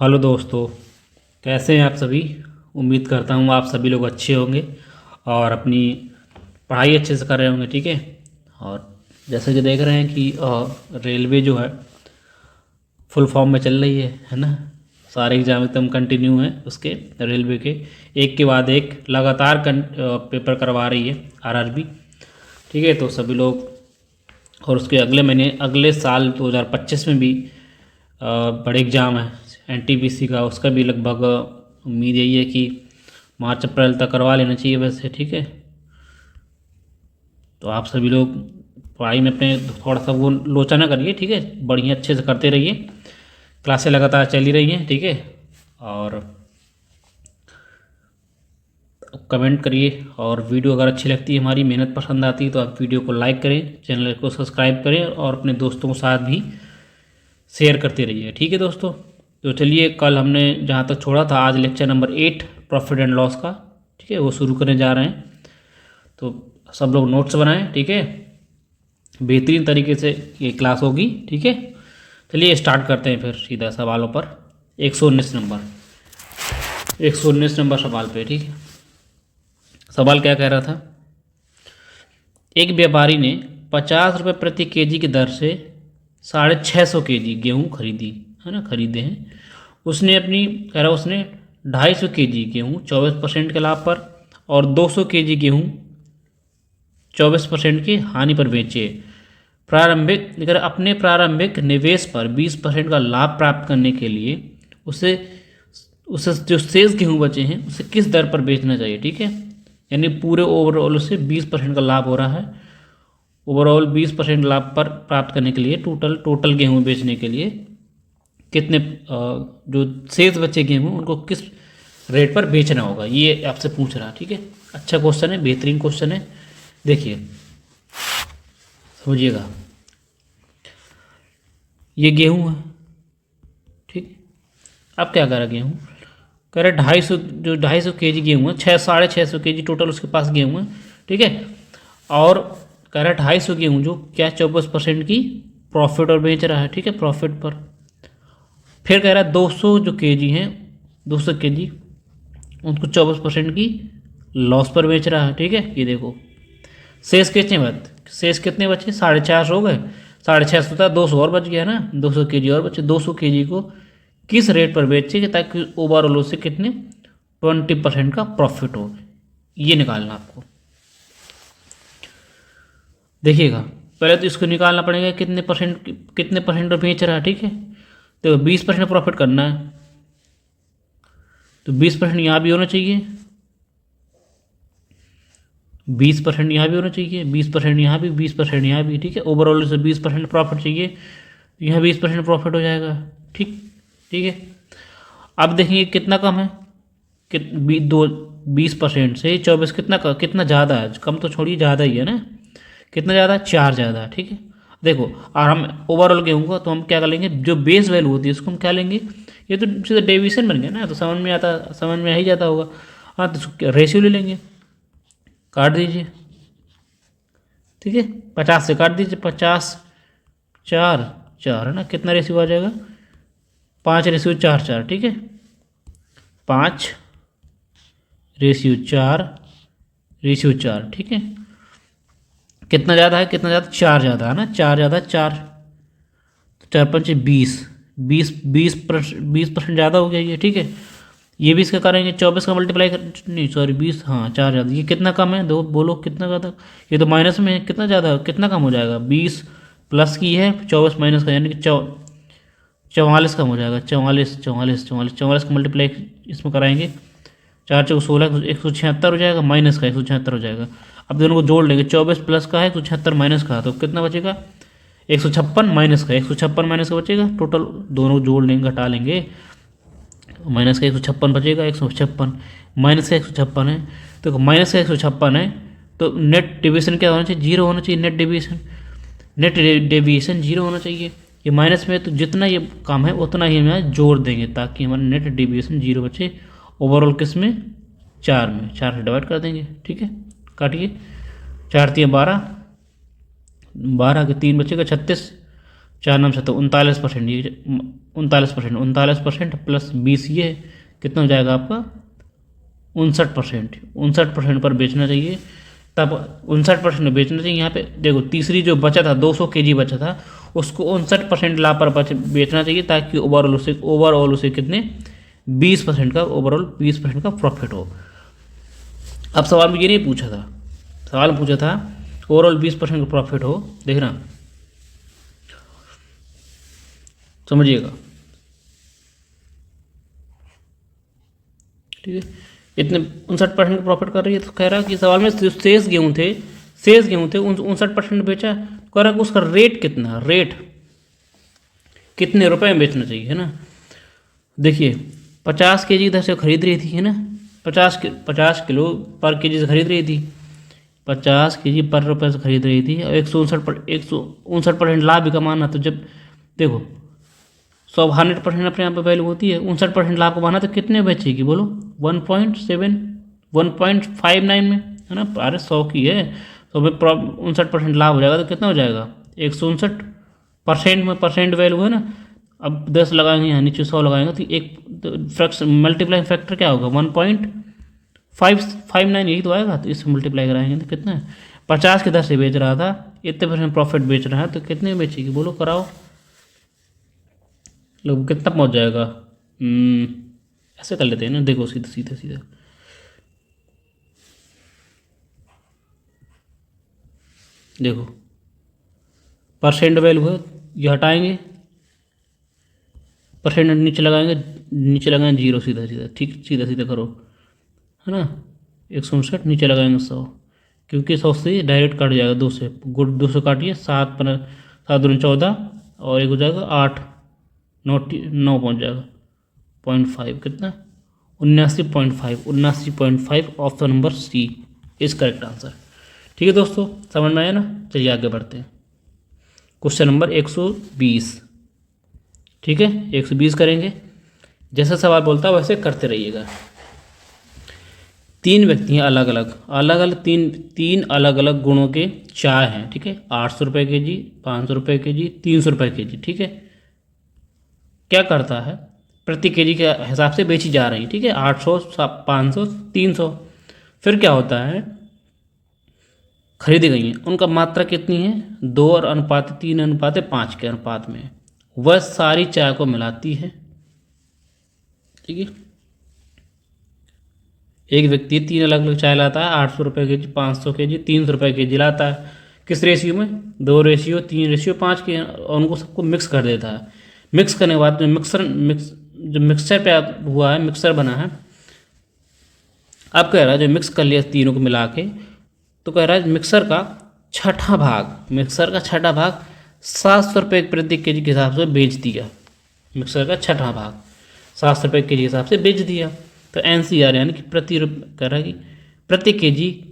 Hello दोस्तों। कैसे हैं आप सभी। उम्मीद करता हूँ आप सभी लोग अच्छे होंगे और अपनी पढ़ाई अच्छे से कर रहे होंगे। ठीक है। और जैसे कि देख रहे हैं कि रेलवे जो है फुल फॉर्म में चल रही है ना। सारे एग्जाम एकदम कंटिन्यू हैं उसके रेलवे के, एक के बाद एक लगातार पेपर करवा रही है आरआरबी। ठीक है। तो सभी लोग, और उसके अगले महीने अगले साल 2025 में भी बड़े एग्ज़ाम है एनटीपीसी का, उसका भी लगभग उम्मीद यही है कि मार्च अप्रैल तक करवा लेना चाहिए वैसे। ठीक है। तो आप सभी लोग पढ़ाई में अपने थोड़ा सा वो लोचा ना करिए। ठीक है। बढ़िया अच्छे से करते रहिए। क्लासें लगातार चली रही हैं। ठीक है। और कमेंट करिए, और वीडियो अगर अच्छी लगती है, हमारी मेहनत पसंद आती है, तो आप वीडियो को लाइक करें, चैनल को सब्सक्राइब करें और अपने दोस्तों के साथ भी शेयर करते रहिए। ठीक है दोस्तों। तो चलिए, कल हमने जहाँ तक छोड़ा था, आज lecture number 8 profit and loss का, ठीक है, वो शुरू करने जा रहे हैं। तो सब लोग नोट्स बनाएं। ठीक है। बेहतरीन तरीके से ये क्लास होगी। ठीक है। चलिए स्टार्ट करते हैं फिर सीधा सवालों पर। 119 नंबर, 119 नंबर सवाल पे। ठीक है। सवाल क्या कह रहा था। एक व्यापारी ने 50 रुपये प्रति केजी की दर से 650 केजी गेहूँ खरीदी, है ना, खरीदे हैं। उसने अपनी, कह रहा उसने 250 केजी गेहूँ 24% के लाभ पर और 200 केजी गेहूँ 24% की हानि पर बेचे। प्रारंभिक, अगर अपने प्रारंभिक निवेश पर 20% का लाभ प्राप्त करने के लिए उसे उसे जो शेष गेहूँ बचे हैं उसे किस दर पर बेचना चाहिए। ठीक है। यानी पूरे ओवरऑल से 20% का लाभ हो रहा है। ओवरऑल 20% लाभ पर प्राप्त करने के लिए टोटल गेहूँ बेचने के लिए कितने जो शेष बचे गेहूँ उनको किस रेट पर बेचना होगा, ये आपसे पूछ रहा है। ठीक है। अच्छा क्वेश्चन है, बेहतरीन क्वेश्चन है। देखिए समझिएगा। ये गेहूँ है। ठीक। अब क्या करा गेहूँ, कह रहे 250, जो 250 केजी गेहूँ है, 650 टोटल उसके पास गेहूँ है। ठीक है। और कह रहा है 250 गेहूँ जो क्या 24% की प्रॉफिट और बेच रहा है। ठीक है, प्रॉफिट पर। फिर कह रहा है 200 जो केजी हैं, 200 केजी उनको 24% की लॉस पर बेच रहा है। ठीक है। ये देखो शेष कितने बचे, शेष कितने बचे, 450 हो गए। 650 था, 200 और बच गया ना, 200 केजी और बचे। 200 केजी को किस रेट पर बेचेंगे ताकि ओवरऑल उससे कितने 20% का प्रॉफिट हो, ये निकालना आपको। देखिएगा, पहले तो इसको निकालना पड़ेगा कितने परसेंट पर बेच रहा है। ठीक है। तो 20% प्रॉफिट करना है, तो 20% यहाँ भी होना चाहिए, 20% यहाँ भी होना चाहिए, 20% यहाँ भी, 20% यहाँ भी। ठीक है। ओवरऑल से 20% प्रॉफिट चाहिए, यहाँ 20% प्रॉफिट हो जाएगा। ठीक। ठीक है। अब देखिए कितना कम है, कि 20% से 24 कितना ज़्यादा है, कम तो छोड़िए, ज़्यादा ही है ना। कितना ज़्यादा है, 4 ज़्यादा है। ठीक है। देखो, और हम ओवरऑल गेहूँ का तो हम क्या कर लेंगे, जो बेस वैल्यू होती है उसको हम क्या लेंगे, ये तो सीधा डेविएशन बन गया ना, तो समझ में आ ही जाता होगा। हाँ, तो रेशियो ले लेंगे, काट दीजिए। ठीक है। 50 से काट दीजिए, 50 4 4 है ना, कितना रेशियो आ जाएगा, 5:4:4। ठीक है। 5:4:4। ठीक है। कितना ज़्यादा है, कितना ज़्यादा, 4 ज़्यादा है ना, 4 ज़्यादा, 4 तो 4×5 20, 20% ज़्यादा हो गया ये। ठीक है। ये भी इसका करेंगे, 24 का मल्टीप्लाई कर, नहीं सॉरी 20, हाँ 4 ज़्यादा। ये कितना कम है, दो बोलो कितना ज़्यादा, ये तो माइनस में है, कितना ज़्यादा, कितना कम हो जाएगा, 20 प्लस की है, 24 माइनस का, यानी कि 44 कम हो जाएगा। 44 का मल्टीप्लाई इसमें कराएंगे, 4×4 = 16, 176 हो जाएगा, माइनस का 176 हो जाएगा। अब दोनों को जोड़ लेंगे, 24 प्लस का है 176 माइनस का, तो कितना बचेगा, 156 माइनस का, 156 माइनस का बचेगा। टोटल दोनों जोड़ लेंगे, घटा लेंगे, माइनस का 156 बचेगा, 156 माइनस का 156 है, तो माइनस का 156 है, तो नेट डिवीजन क्या होना चाहिए, 0 होना चाहिए। नेट डेविएशन 0 होना चाहिए। ये माइनस में, तो जितना ये कम है उतना ही हमें जोड़ देंगे ताकि हमारा नेट डेविएशन 0 बचे। ओवरऑल किस में, 4 में, 4 से डिवाइड कर देंगे। ठीक है। काटिए, 4×3 = 12, 12 के 3 बचेगा 36, 4 9 7 39%, ये 39%, 39% प्लस 20 ये कितना हो जाएगा आपका 59%। 59% पर बेचना चाहिए, तब 59% बेचना चाहिए। यहाँ पे देखो तीसरी जो बचा था 200 केजी बचा था, उसको 59% लाभ पर बेचना चाहिए, ताकि ओवरऑल उसे कितने 20% का, ओवरऑल 20% का प्रॉफिट हो। अब सवाल में ये नहीं पूछा था, सवाल पूछा था ओवरऑल 20% का प्रॉफिट हो, देखना समझिएगा, ठीक है। इतने 59% का प्रॉफिट कर रही है, तो कह रहा कि सवाल में शेष गेहूँ थे, 59% बेचा, कह रहा कि उसका रेट कितना, रेट कितने रुपए में बेचना चाहिए, है ना। देखिए 50 केजी इधर से खरीद रही थी, है ना, 50 किलो पर केजी से खरीद रही थी, 50 केजी पर रुपये से खरीद रही थी, और 159% लाभ भी कमाना। तो जब देखो 100% अपने यहाँ पे वैल्यू होती है, 59% लाभ कमाना, तो कितने बचेगी बोलो 1.7 1.59 में, है ना। अरे 100 की है तो में 59% लाभ हो जाएगा, तो कितना हो जाएगा 159% में परसेंट वैल्यू है ना। अब 10 लगाएंगे यहाँ नीचे 100 लगाएंगे, तो एक फ्रैक्शन मल्टीप्लाइंग फैक्टर क्या होगा 1.559, यही तो आएगा। तो इससे मल्टीप्लाई कराएंगे तो कितना है, 50 के 10 से बेच रहा था, इतने परसेंट प्रॉफिट बेच रहा है, तो कितने में बेचेगी बोलो, कराओ लोग, कितना पहुंच जाएगा। ऐसे कर लेते हैं ना, देखो सीधे सीधे सीधे, देखो परसेंट वैल्यू है, ये हटाएंगे, परसेंट नीचे लगाएंगे जीरो, सीधा सीधा, ठीक सीधा सीधा करो, है ना। 159 नीचे लगाएंगे 100, क्योंकि 100 से डायरेक्ट काट जाएगा, 2 से गुड 2 से काटिए, 7 दूनी 14, और एक हो जाएगा 8, 9 पहुँच जाएगा 0.5, कितना 79.5 option number C is correct answer. ठीक है दोस्तों, समझ में आया ना। चलिए आगे बढ़ते हैं, क्वेश्चन नंबर 120, ठीक है 120 करेंगे, जैसा सवाल बोलता है वैसे करते रहिएगा। 3 व्यक्ति हैं अलग अलग तीन अलग अलग गुणों के चाय हैं, ठीक है, 800 रुपये के जी, 500 रुपये के जी, 300 रुपये के जी, ठीक है। क्या करता है, प्रति केजी के हिसाब से बेची जा रही है, ठीक है, 800 500 300। फिर क्या होता है, खरीदी गई हैं, उनका मात्रा कितनी है 2 और अनुपात 3 अनुपात 5 के अनुपात में, वह सारी चाय को मिलाती है, ठीक है। एक व्यक्ति 3 अलग अलग चाय लाता है, 800 रुपये के जी, 500 के जी, 300 रुपये के जी लाता है, किस रेशियो में 2:3:5 के, और उनको सबको मिक्स कर देता है। मिक्स करने के बाद जो मिक्सचर पे हुआ है, मिक्सर बना है, अब कह रहा है जो मिक्स कर लिया तीनों को मिला के, तो कह रहा है मिक्सर का छठा भाग 700 रुपये प्रति केजी के हिसाब से बेच दिया, मिक्सर का छठा भाग 700 रुपये के जी के हिसाब से बेच दिया। तो NCR यानी कि कह रहा है कि प्रति केजी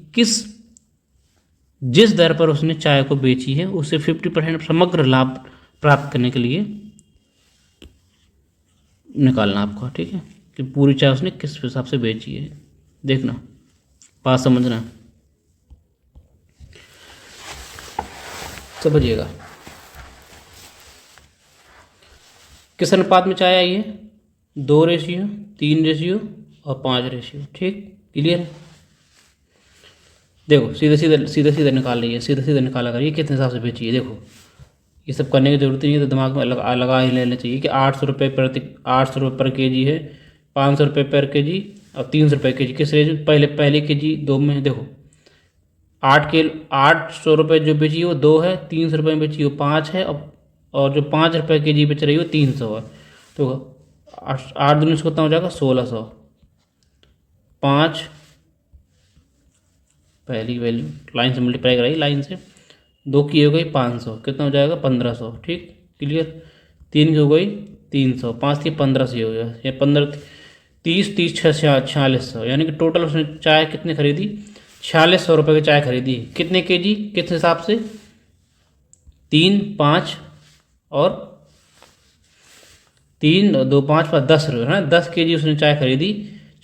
जिस दर पर उसने चाय को बेची है, उसे 50% समग्र लाभ प्राप्त करने के लिए निकालना आपको, ठीक है, कि पूरी चाय उसने किस हिसाब से बेची है। देखना, बात समझना, समझिएगा। किस अनुपात में चाय आई है, 2:3 और 5:, ठीक, क्लियर है। देखो सीधे सीधे निकाल रही है, सीधे निकाला करिए कितने हिसाब से बेची है। देखो ये सब करने की जरूरत नहीं है, तो दिमाग में लगा ही लेना चाहिए कि 800 रुपये पर के जी है, 500 रुपये पर के जी और 300 रुपये के जी, किस रेंज में, पहले के जी 2 में। देखो 800 रुपये जो बेची है वो 2 है, 300 रुपये में बेची वो 5 है, और जो 5 रुपये के जी बेच रही है वो 300 है। तो 8 दूनी से कितना हो जाएगा 1600, 5 पहली वैल्यू लाइन से मल्टीप्लाई कराई, लाइन से 2 की हो गई 500, कितना हो जाएगा 1500, ठीक, क्लियर। 3 की हो गई 300, 5 की 1500 हो गया, या 15 30 30 4600, यानी कि टोटल उसने चाय कितनी खरीदी 4600 रुपये की चाय खरीदी। कितने के जी, किस हिसाब से, 3 5 और 3 2 5 5 10 रुपये, है ना, 10 के जी उसने चाय खरीदी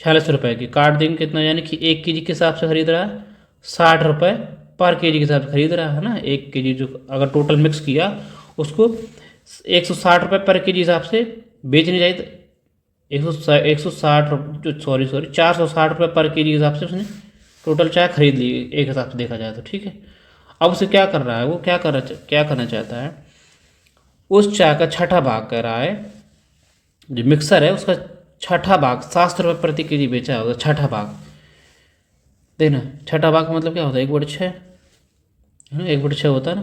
4600 रुपये की, काट देंगे कितना, यानी कि 1 के जी के हिसाब से खरीद रहा है 60 रुपये पर के जी के हिसाब से खरीद रहा है ना। 1 के जी जो अगर टोटल मिक्स किया उसको 160 रुपये पर के जी हिसाब से बेचनी चाहिए, तो 160 सॉरी 460 रुपये पर के जी हिसाब से उसने टोटल चाय खरीद ली एक हिसाब से देखा जाए तो, ठीक है। अब उसे क्या कर रहा है, वो क्या करना चाहता है, उस चाय का छठा भाग कह रहा है, जो मिक्सर है उसका छठा भाग 700 रुपये प्रति के जी बेचा होगा, छठा भाग। देखना छठा भाग का मतलब क्या होता है, 1/6 है ना, 1/6 होता है ना।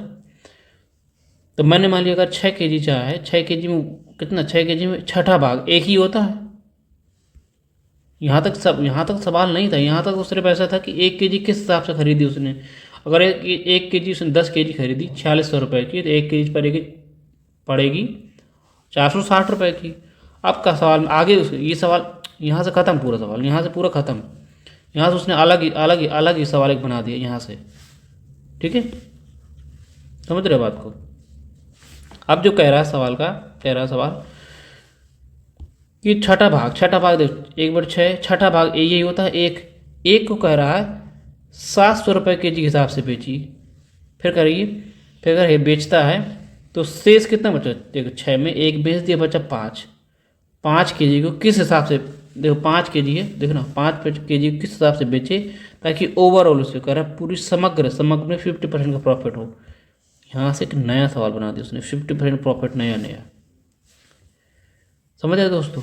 तो मैंने मान लिया अगर 6 के जी चाय है, 6 के जी में कितना, 6 के जी में छठा भाग एक ही होता है। यहाँ तक सवाल नहीं था, यहाँ तक वो सिर्फ ऐसा था कि 1 के जी किस हिसाब से खरीदी उसने। अगर एक के जी उसने 10 के जी खरीदी 4600 रुपये की, तो 1 के जी पड़ेगी 460 रुपये की। अब का सवाल आगे ये सवाल यहाँ से ख़त्म, पूरा सवाल यहाँ से पूरा ख़त्म। यहाँ से उसने अलग ही सवाल एक बना दिया यहाँ से, ठीक है, समझ रहे बात को। अब जो कह रहा है सवाल कि छठा भाग देखो 1/6 छठा भाग यही होता है, एक को कह रहा है 700 रुपये के जी के हिसाब से बेची। फिर करिए, फिर अगर ये बेचता है तो शेष कितना बचा, देखो 6 में 1 बेच दिया, बचा 5 के जी को किस हिसाब से, देखो 5 के जी है, देखो ना 5 के जी किस हिसाब से बेचे, ताकि ओवरऑल उससे कह रहा है पूरी समग्र में 50% का प्रॉफिट हो। यहाँ से एक नया सवाल बना दिया उसने, 50% प्रॉफिट नया। समझ आए दोस्तों,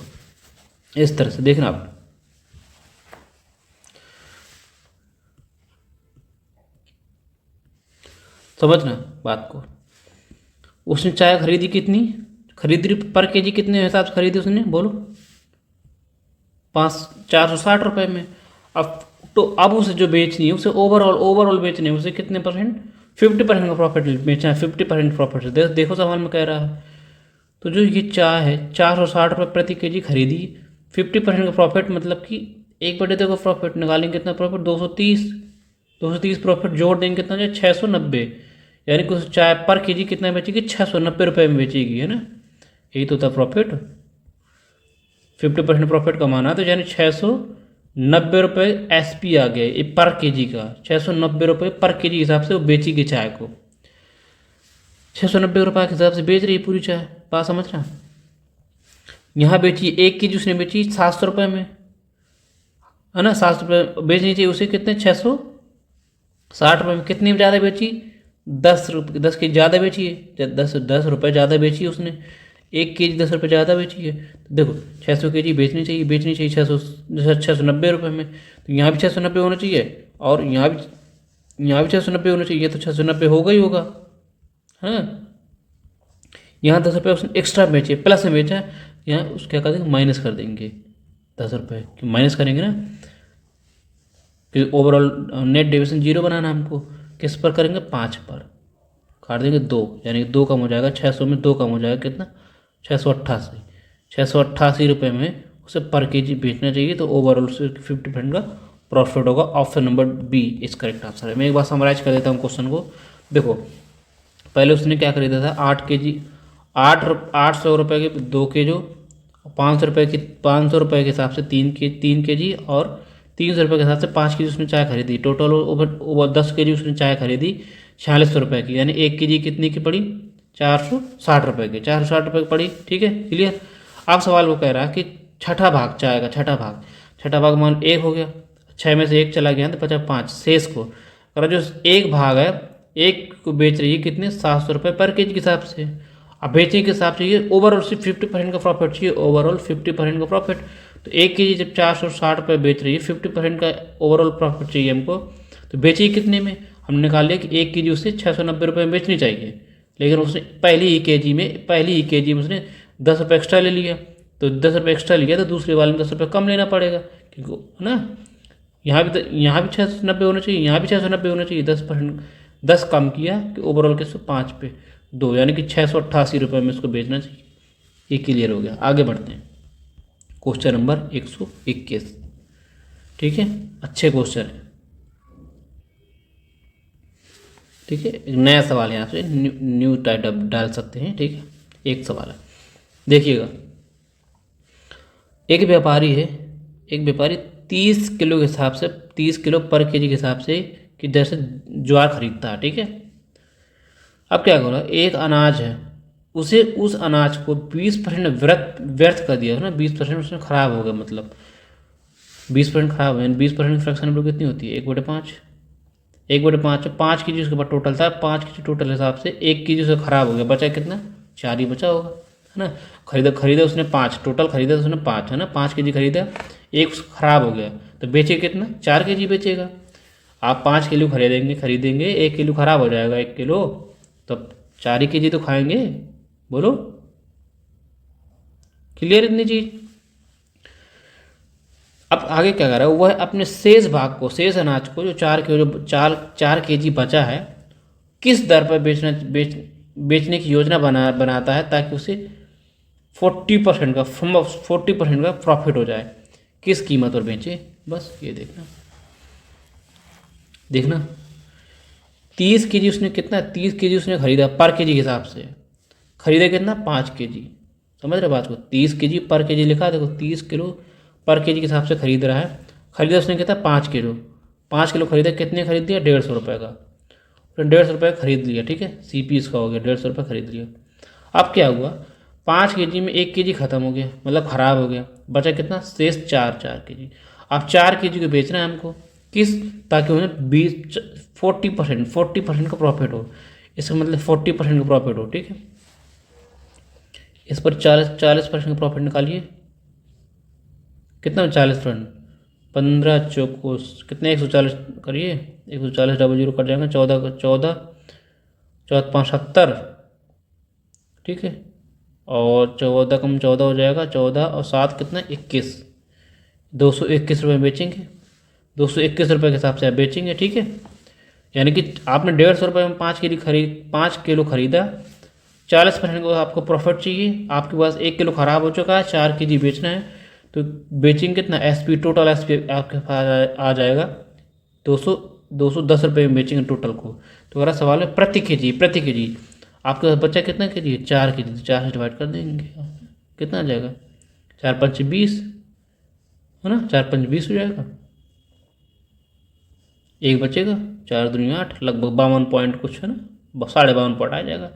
इस तरह से देखना आप। समझना बात को। उसने चाय खरीदी कितनी, खरीदी पर के जी कितने हिसाब से खरीदी उसने, बोलो 460 रुपये में। अब उसे जो बेचनी है, उसे ओवरऑल बेचनी है, उसे कितने परसेंट, 50% का प्रॉफिट बेचना है, 50% प्रॉफिट से। देखो सवाल में कह रहा है, तो जो ये चाय है 460 रुपये प्रति के जी खरीदी, 50% का प्रॉफिट मतलब कि 1/2 का प्रॉफिट निकालेंगे, कितना प्रॉफिट, 230 प्रॉफिट जोड़ देंगे, कितना जाए 690, यानी कि उस चाय पर के जी कितना बेचेगी, 690 रुपये में बेचेगी, है ना। यही तो था प्रॉफिट, 50% प्रॉफिट कमाना, तो यानी 690 रुपये SP आ गया ये पर के जी का, 690 रुपये पर के जी हिसाब से वो बेचेगी चाय को, 690 रुपये के हिसाब से बेच रही है पूरी चाय, बात समझ रहा। यहाँ बेची 1 के जी उसने बेची 700 रुपये में, है ना, 700 रुपये बेचनी चाहिए उसे, कितने 660 रुपये में। कितनी ज़्यादा बेची, 10 के जी ज़्यादा बेची है, 10 रुपये ज़्यादा बेची है उसने, 1 के जी 10 रुपये ज़्यादा बेची है। तो देखो 600 के जी बेचनी चाहिए 690 रुपये में, तो यहाँ भी 690 होना चाहिए, और यहाँ भी 690 होना चाहिए, तो 690 होगा ही होगा, हाँ। यहाँ 10 रुपये उसने एक्स्ट्रा बेचे, प्लस में बेचा, यहाँ उस क्या कर देंगे, माइनस कर देंगे 10 रुपये, माइनस करेंगे ना, कि ओवरऑल नेट डेविएशन 0 बनाना हमको, किस पर करेंगे, 5 पर काट देंगे 2, यानी 2 कम हो जाएगा, 600 में 2 कम हो जाएगा, कितना 688 रुपये में उसे पर के जी बेचना चाहिए, तो ओवरऑल से 50% का प्रॉफिट होगा। ऑप्शन नंबर बी इस करेक्ट आंसर है। मैं एक बार समराइज कर देता हूँ क्वेश्चन को। देखो पहले उसने क्या खरीदा था, 800 रुपये के 2 के जो, 500 रुपये के हिसाब से 3 के जी, और 300 रुपये के हिसाब से 5 के जी उसने चाय खरीदी। टोटल ओवर 10 के जी उसने चाय खरीदी 4600 रुपये की, यानी 1 के जी कितनी की पड़ी, 460 रुपये की, 460 रुपये की पड़ी, ठीक है, क्लियर। अब सवाल वो कह रहा है कि छठा भाग चाय का, छठा भाग मान 1 हो गया, 6 में से 1 चला गया तो बचा 5, शेष को अगर जो एक भाग है, एक को बेच रही है कितने, 700 रुपये पर के जी के हिसाब से। अब बेचने के हिसाब से ये ओवरऑल सिर्फ 50% का प्रॉफिट चाहिए, ओवरऑल 50% का प्रॉफिट। तो 1 के जी जब 460 रुपये बेच रही है, 50% का ओवरऑल प्रॉफिट चाहिए हमको, तो बेची कितने में, हमने निकाल लिया कि 1 के जी उसे 690 रुपये में बेचनी चाहिए, लेकिन उसने पहली ही के जी में उसने 10 रुपये एक्स्ट्रा ले लिया, तो 10 रुपये एक्स्ट्रा लिया तो दूसरे वाले में 10 रुपये कम लेना पड़ेगा, क्योंकि है ना, यहाँ भी 690 होना चाहिए, यहाँ भी 690 होना चाहिए, 10 कम किया कि ओवरऑल के 5 पे 2, यानी कि 688 रुपये में इसको बेचना चाहिए। ये क्लियर हो गया। आगे बढ़ते हैं, क्वेश्चन नंबर 121, ठीक है, अच्छे क्वेश्चन है, ठीक है। एक नया सवाल है, यहाँ से न्यू टाइप डाल सकते हैं, ठीक है। एक सवाल है, देखिएगा, एक व्यापारी 30 किलो के हिसाब से, 30 किलो पर के जी के हिसाब से कि दर से ज्वार खरीदता है, ठीक है। अब क्या होगा, एक अनाज है उसे उस अनाज को 20% व्यर्थ व्यर्थ कर दिया है ना, 20% उसमें खराब हो गया, मतलब 20% खराब है, 20% फ्रैक्शन वैल्यू कितनी होती है, 1/5। 1/5 5 के जी उसके बाद टोटल था, 5 के जी टोटल हिसाब से 1 के जी उसका खराब हो गया, बचा कितना, 4 ही बचा होगा, है ना। खरीदा खरीदा उसने 5, टोटल खरीदा उसने 5, है ना, 5 के जी खरीदा, एक उसका खराब हो गया, तो बेचे कितना, 4 के जी बेचेगा। आप 5 किलो खरीदेंगे खरीदेंगे 1 किलो खराब हो जाएगा, 1 किलो, तब 4 ही के जी तो खाएंगे। बोलो, क्लियर इतनी चीज। अब आगे क्या कर रहा है, वह अपने शेष भाग को, शेष अनाज को, जो 4 के जी बचा है, किस दर पर बेचने की योजना बनाता है, ताकि उसे 40% का प्रॉफिट हो जाए। किस कीमत पर बेचे, बस ये देखना देखना। 30 के जी उसने कितना, 30 के जी उसने खरीदा पर के जी के हिसाब से, खरीदा कितना, 5 के जी। समझ रहे बात को, 30 के जी पर के जी लिखा, देखो 30 किलो पर के जी के हिसाब से खरीद रहा है। खरीदा उसने कितना, 5 किलो, 5 किलो खरीदा, कितने खरीद दिया, 150 रुपये का, फिर 150 रुपये खरीद लिया, ठीक है, CP इसका हो गया, 150 रुपये खरीद लिया। अब क्या हुआ, 5 के जी में 1 के जी खत्म हो गया, मतलब खराब हो गया, बचा कितना, शेष 4 के जी। अब 4 के जी को बेचना है हमको, किस, ताकि उन्हें 40% का प्रॉफिट हो, इसका मतलब 40% का प्रॉफिट हो, ठीक है। इस पर 40% का प्रॉफिट निकालिए, कितना, 40%, 15 चौकोस कितने, 140 करिए, 140 डबल जीरो कट जाएगा, 14 चौदह 5 70, ठीक है, और 14 कम 14 हो जाएगा, 14 और 7 कितना, 21, 221 रुपये बेचेंगे, 221 रुपये के हिसाब से आप बेचेंगे, ठीक है। यानी कि आपने 150 रुपये में 5 किलो खरीदा, 40% को आपको प्रॉफिट चाहिए, आपके पास 1 किलो ख़राब हो चुका है, 4 के जी बेचना है, तो बेचेंगे कितना, SP टोटल SP आपके पास आ जाएगा 210 रुपये में बेचेंगे टोटल को। तो अगर सवाल है प्रति के जी आपके पास बचा कितना के जी, 4 के जी, तो 4 से डिवाइड कर देंगे, कितना आ जाएगा, 4×5 = 20, है ना, 4×5 = 20 हो जाएगा, एक बचेगा, 4×2 = 8, लगभग 52 पॉइंट कुछ, है ना, 52.5 पॉइंट आ जाएगा।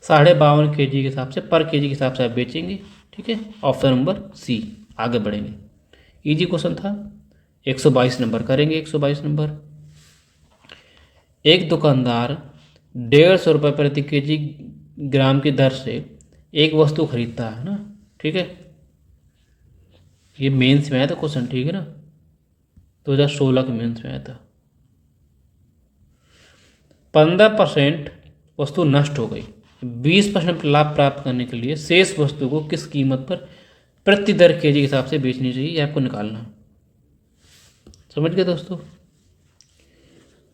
52.5 के जी के हिसाब से, पर के जी के हिसाब से आप बेचेंगे, ठीक है। Option number C। आगे बढ़ेंगे, इजी क्वेश्चन था। 122 नंबर करेंगे, 122 नंबर। एक दुकानदार 150 रुपये प्रति के जी ग्राम की दर से एक वस्तु खरीदता है ना, ठीक है। ये मेंस में आया था क्वेश्चन, ठीक है ना, 2016 के मेंस में आया था। 15% वस्तु नष्ट हो गई, 20% लाभ प्राप्त करने के लिए शेष वस्तु को किस कीमत पर प्रति दर के जी के हिसाब से बेचनी चाहिए, ये आपको निकालना है। समझ गए दोस्तों,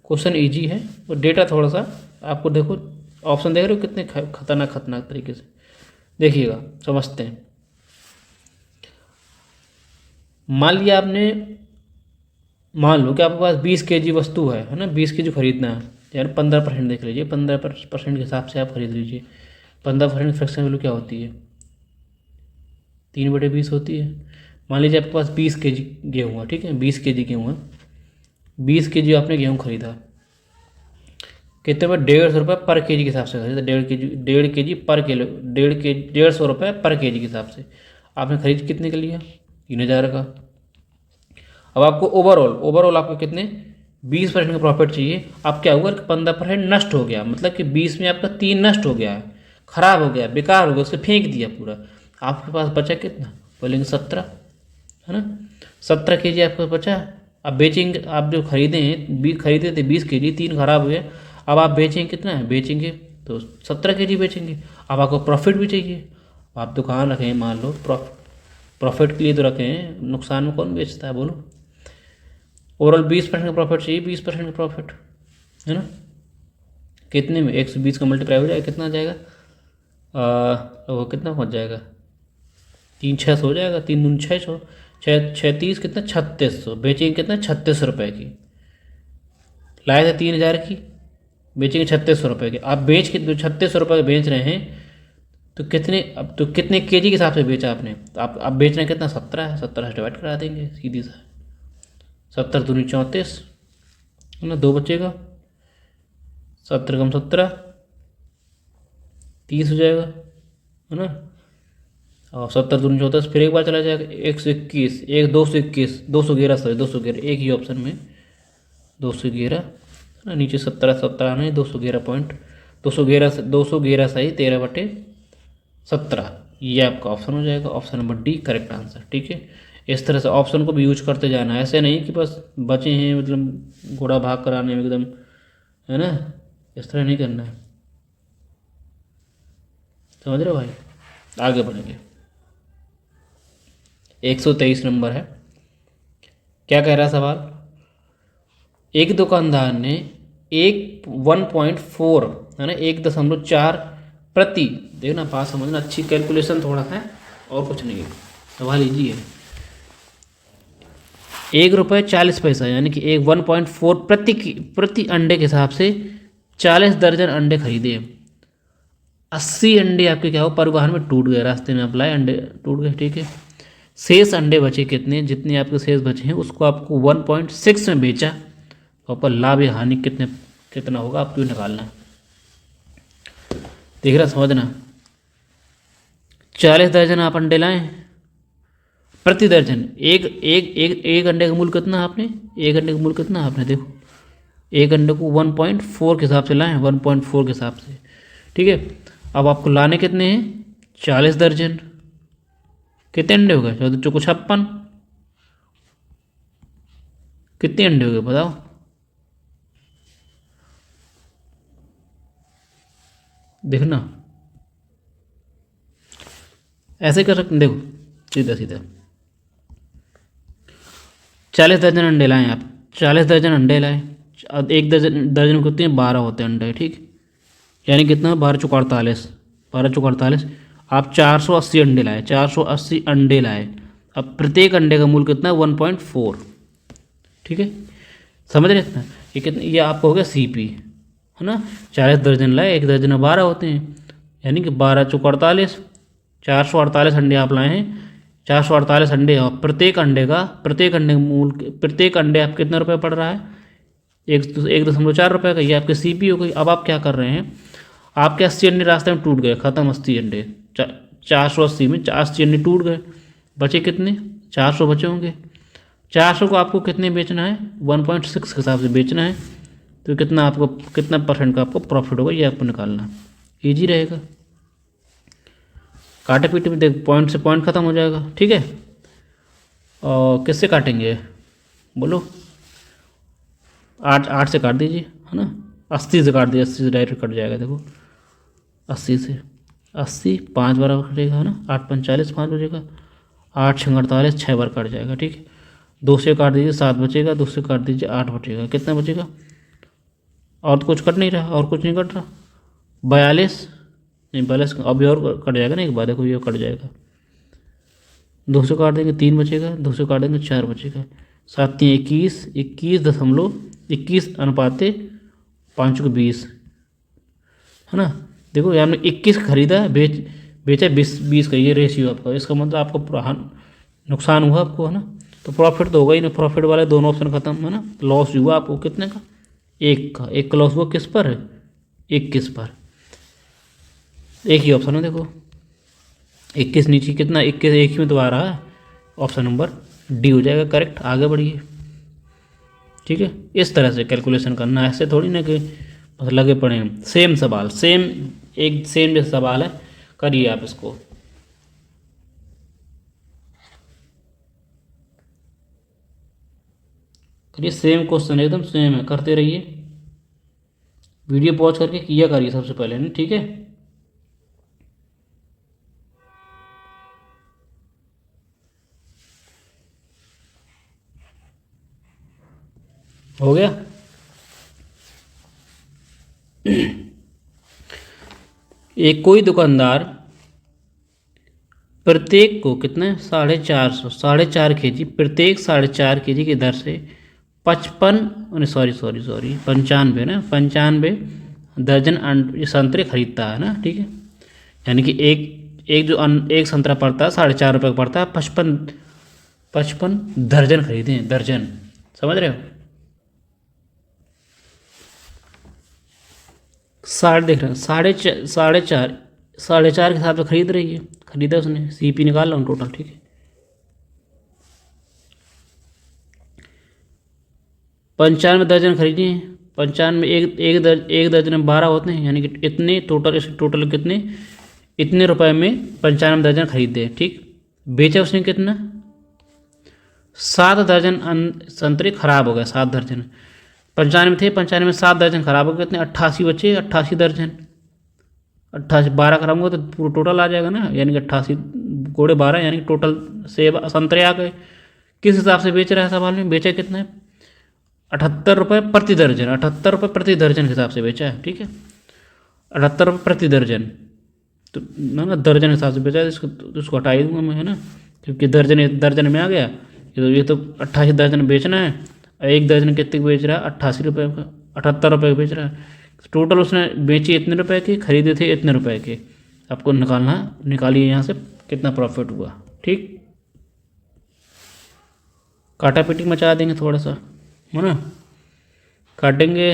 क्वेश्चन इजी है और डेटा थोड़ा सा आपको, देखो ऑप्शन देख रहे हो कितने खतरनाक तरीके से, देखिएगा, समझते हैं। मान लिया आपने, मान लो कि आपके पास 20 के जी वस्तु है ना, 20 के जी खरीदना है, यार 15% देख लीजिए, 15% के हिसाब से आप खरीद लीजिए। 15% फ्रैक्शन वैल्यू क्या होती है, 3/20 होती है। मान लीजिए आपके पास 20 के जी गेहूँ है, ठीक है, 20 के जी गेहूँ है, 20 के जी आपने गेहूँ खरीदा, कितने में, 150 रुपये पर के जी के हिसाब से खरीदा, 1.5 के जी पर किलो, 150 रुपये पर के जी के हिसाब से आपने खरीद कितने का लिया, 3000 का। अब आपको ओवरऑल आपको कितने, 20% का प्रॉफिट चाहिए। अब क्या हुआ कि 15% नष्ट हो गया, मतलब कि 20 में आपका 3 नष्ट हो गया है, खराब हो गया, बेकार हो गया, उसको फेंक दिया पूरा। आपके पास बचा कितना, बोलेंगे 17, है ना, 17 के जी आपके पास बचा। अब बेचेंगे, आप जो खरीदे थे 20 के जी, 3 खराब हुए, अब आप बेचेंगे कितना है, बेचेंगे तो 17 के जी बेचेंगे। अब आपको प्रॉफिट भी चाहिए, आप दुकान रखें, मान लो प्रॉफिट के लिए तो रखे हैं, नुकसान में कौन बेचता है, बोलो। ओवरऑल 20% का प्रॉफिट चाहिए, 20% का प्रॉफिट, है ना। कितने में, 120 का मल्टीप्लाई हो जाएगा, कितना आ जाएगा, वो कितना पहुँच जाएगा, 3×6 हो जाएगा, 3×2 = 6, 6×30 कितना, 3600, बेचेंगे कितना, 36 रुपये की। लाए थे 3000 की, बेचेंगे 3600 रुपये की। आप बेच के, जो 3600 रुपये बेच रहे हैं, तो कितने, अब तो कितने के जी के हिसाब से बेचा आपने, तो आप बेच रहे हैं कितना, 17 है, 17 से डिवाइड करा देंगे सीधी सा, 17×2 = 34, है ना, 2 बचेगा, 17 × 17 = 30 हो जाएगा, है ना। और 70 दूनी 34, फिर एक बार चला जाएगा 121, एक 221, 211, सॉरी 211, एक ही ऑप्शन में 211 है ना, नीचे 17 नहीं, 211 सही 13/17, ये आपका ऑप्शन हो जाएगा, option number D correct answer. ठीक है, इस तरह से ऑप्शन को भी यूज करते जाना है, ऐसे नहीं कि बस बचे हैं मतलब घोड़ा भाग कराने में एकदम, है ना, इस तरह नहीं करना है, समझ रहे हो भाई। आगे बढ़ेंगे, 123 नंबर है। क्या कह रहा है सवाल, एक दुकानदार ने 1.4 है ना, 1.4 प्रति, देखना पास समझना, अच्छी कैलकुलेशन थोड़ा है और कुछ नहीं है, सवाल इजी है। 1 रुपये 40 पैसा यानी कि एक 1.4 प्रति अंडे के हिसाब से 40 दर्जन अंडे खरीदे। 80 अंडे आपके क्या हो, परिवहन में टूट गए, रास्ते में आप लाए अंडे टूट गए। ठीक है, शेष अंडे बचे कितने, जितने आपके शेष बचे हैं उसको आपको 1.6 में बेचा, तो आपका लाभ या हानि कितना होगा आपको निकालना है। देख रहा, समझना, 40 दर्जन आप अंडे लाएं प्रति दर्जन, एक अंडे का मूल्य कितना आपने, एक अंडे का मूल्य कितना आपने, देखो एक अंडे को 1.4 के हिसाब से लाएं, 1.4 के हिसाब से। ठीक है, अब आपको लाने कितने हैं, 40 दर्जन, कितने अंडे हो गए, 14×56, कितने अंडे हो गए बताओ, देखना ऐसे कर सकते, देखो सीधा सीधा 40 दर्जन अंडे लाएं आप, 40 दर्जन अंडे लाएं, एक दर्जन कितने हैं, 12 होते हैं अंडे। ठीक, यानी कितना, 12×4 = 48, 12×4 = 48, आप 480 अंडे लाए, 480 अंडे लाए, अब प्रत्येक अंडे का मूल्य कितना है, 1.4। ठीक है, समझ रहे इतना, ये कितना, ये आपको हो गया CP, है ना। 40 दर्जन लाए, एक दर्जन में 12 होते हैं, यानी कि 12×48, 448 अंडे आप लाए हैं, 448 अंडे, और प्रत्येक अंडे का मूल्य, प्रत्येक अंडे आप कितना रुपये पड़ रहा है, 1.4 रुपये का, ये आपकी CP हो गई। अब आप क्या कर रहे हैं, आपके 80 अंडे रास्ते में टूट गए, ख़त्म 80 अंडे, 480 में 80 अंडे टूट गए, बचे कितने, 400 बचे होंगे। 400 को आपको कितने बेचना है, 1.6 के हिसाब से बेचना है, तो कितना आपको, कितना % का आपको प्रॉफिट होगा, ये आपको निकालना, ईजी रहेगा। काटे पीटे में देख, पॉइंट से पॉइंट खत्म हो जाएगा। ठीक है, और किससे काटेंगे बोलो, 8 से काट दीजिए, है ना, 80 से काट दीजिए, 80 से डायरेक्ट कट जाएगा, देखो 80 से, 80 5 बार कटेगा, है ना, 8×5 = 40, 5 बचेगा, 8×6 = 48, 6 बार कट जाएगा। ठीक है, 2 से काट दीजिए 7 बचेगा, 2 से काट दीजिए 8 बचेगा, कितना बचेगा, और तो कुछ कट नहीं रहा, और कुछ नहीं कट रहा, 42 नहीं, 42 अभी और कट जाएगा ना एक बार, देखो ये कट जाएगा, 2 से काट देंगे 3 बचेगा, 2 से काट देंगे 4 बचेगा, 7×3 = 21, 21.5 है ना। देखो यहाँ हमने 21 खरीदा, बेचा 20 का, ये रेशियो आपका, इसका मतलब आपको नुकसान हुआ आपको, है ना, तो प्रॉफिट तो होगा ही ना, प्रॉफिट वाले दोनों ऑप्शन खत्म, है ना। लॉस हुआ आपको कितने का, एक का लॉस हुआ, किस पर है, 21 पर, एक ही ऑप्शन है देखो, 21 नीचे कितना, 21 एक ही में तो आ रहा है, ऑप्शन नंबर डी हो जाएगा करेक्ट। आगे बढ़िए, ठीक है, इस तरह से कैलकुलेशन करना है, ऐसे थोड़ी ना कि बस लगे पड़े हैं। सेम सवाल, सेम जैसा सवाल है, करिए आप इसको। करिए, सेम क्वेश्चन एकदम सेम है, करते रहिए, वीडियो पॉज करके किया करिए सबसे पहले ना, ठीक है। हो गया। एक कोई दुकानदार प्रत्येक को कितने 450 प्रत्येक 4.5 kg की दर से 95 ना 95 दर्जन संतरे खरीदता है ना, ठीक है। यानी कि एक संतरा पड़ता है 4.5 रुपये का पड़ता है, 55 दर्जन खरीदे हैं, दर्जन, समझ रहे हो। देख रहे हैं 4.5 4.5 के हिसाब से खरीद रही है, खरीदा उसने, सीपी निकाल लो टोटल, ठीक है। 95 दर्जन खरीदी हैं, 95 एक दर्जन में 12 होते हैं, यानी कि इतने टोटल, इसके टोटल कितने, इतने रुपए में 95 दर्जन खरीदे, ठीक। बेचा उसने कितना, 7 दर्जन संतरे खराब हो गए, 7 दर्जन, 95 थे, 95 में 7 दर्जन खराब हो गए, कितने 88 बचे, 88 दर्जन, 88 12 खराब होगा तो पूरा टोटल आ जाएगा ना, यानी कि 88 गोड़े 12, यानी कि टोटल सेब संतरे आ गए। किस हिसाब से बेच रहा है सवाल में, बेचा कितना है, 78 रुपये प्रति दर्जन, 78 रुपये प्रति दर्जन के हिसाब से बेचा है, ठीक है। 78 रुपये प्रति दर्जन, तो ना दर्जन के हिसाब से बेचा है, इसको हटा ही दूंगा मैं, है ना, क्योंकि दर्जन में आ गया। ये तो 88 दर्जन बेचना है, और एक दर्जन कितने का बेच रहा है, 88 रुपये का, 78 रुपये का बेच रहा है। टोटल उसने बेची इतने रुपए की, खरीदे थे इतने रुपए के। आपको निकालिए यहाँ से कितना प्रॉफिट हुआ, ठीक। काटा पीटी मचा देंगे थोड़ा सा, है ना, काटेंगे,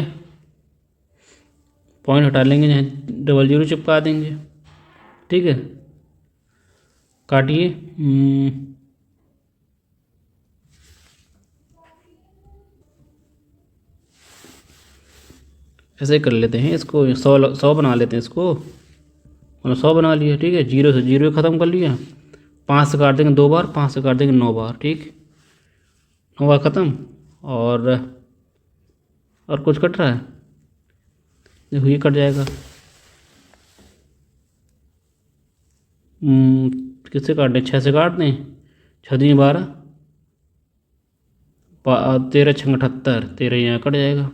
पॉइंट हटा लेंगे, यहाँ 00 चिपका देंगे, ठीक है। काटिए, ऐसे कर लेते हैं इसको, 100 बना लेते हैं इसको, मतलब 100 बना लिया, ठीक है। 0 से 0 ख़त्म कर लिया, 5 से काट देंगे 2 बार, 5 से काट देंगे 9 बार, ठीक, 9 बार ख़त्म। और कुछ कट रहा है, देखो ये कट जाएगा, किससे काट दें, 6 से काट दें, 6 दूनी 12, 13 छंग 78, 13 यहाँ कट जाएगा।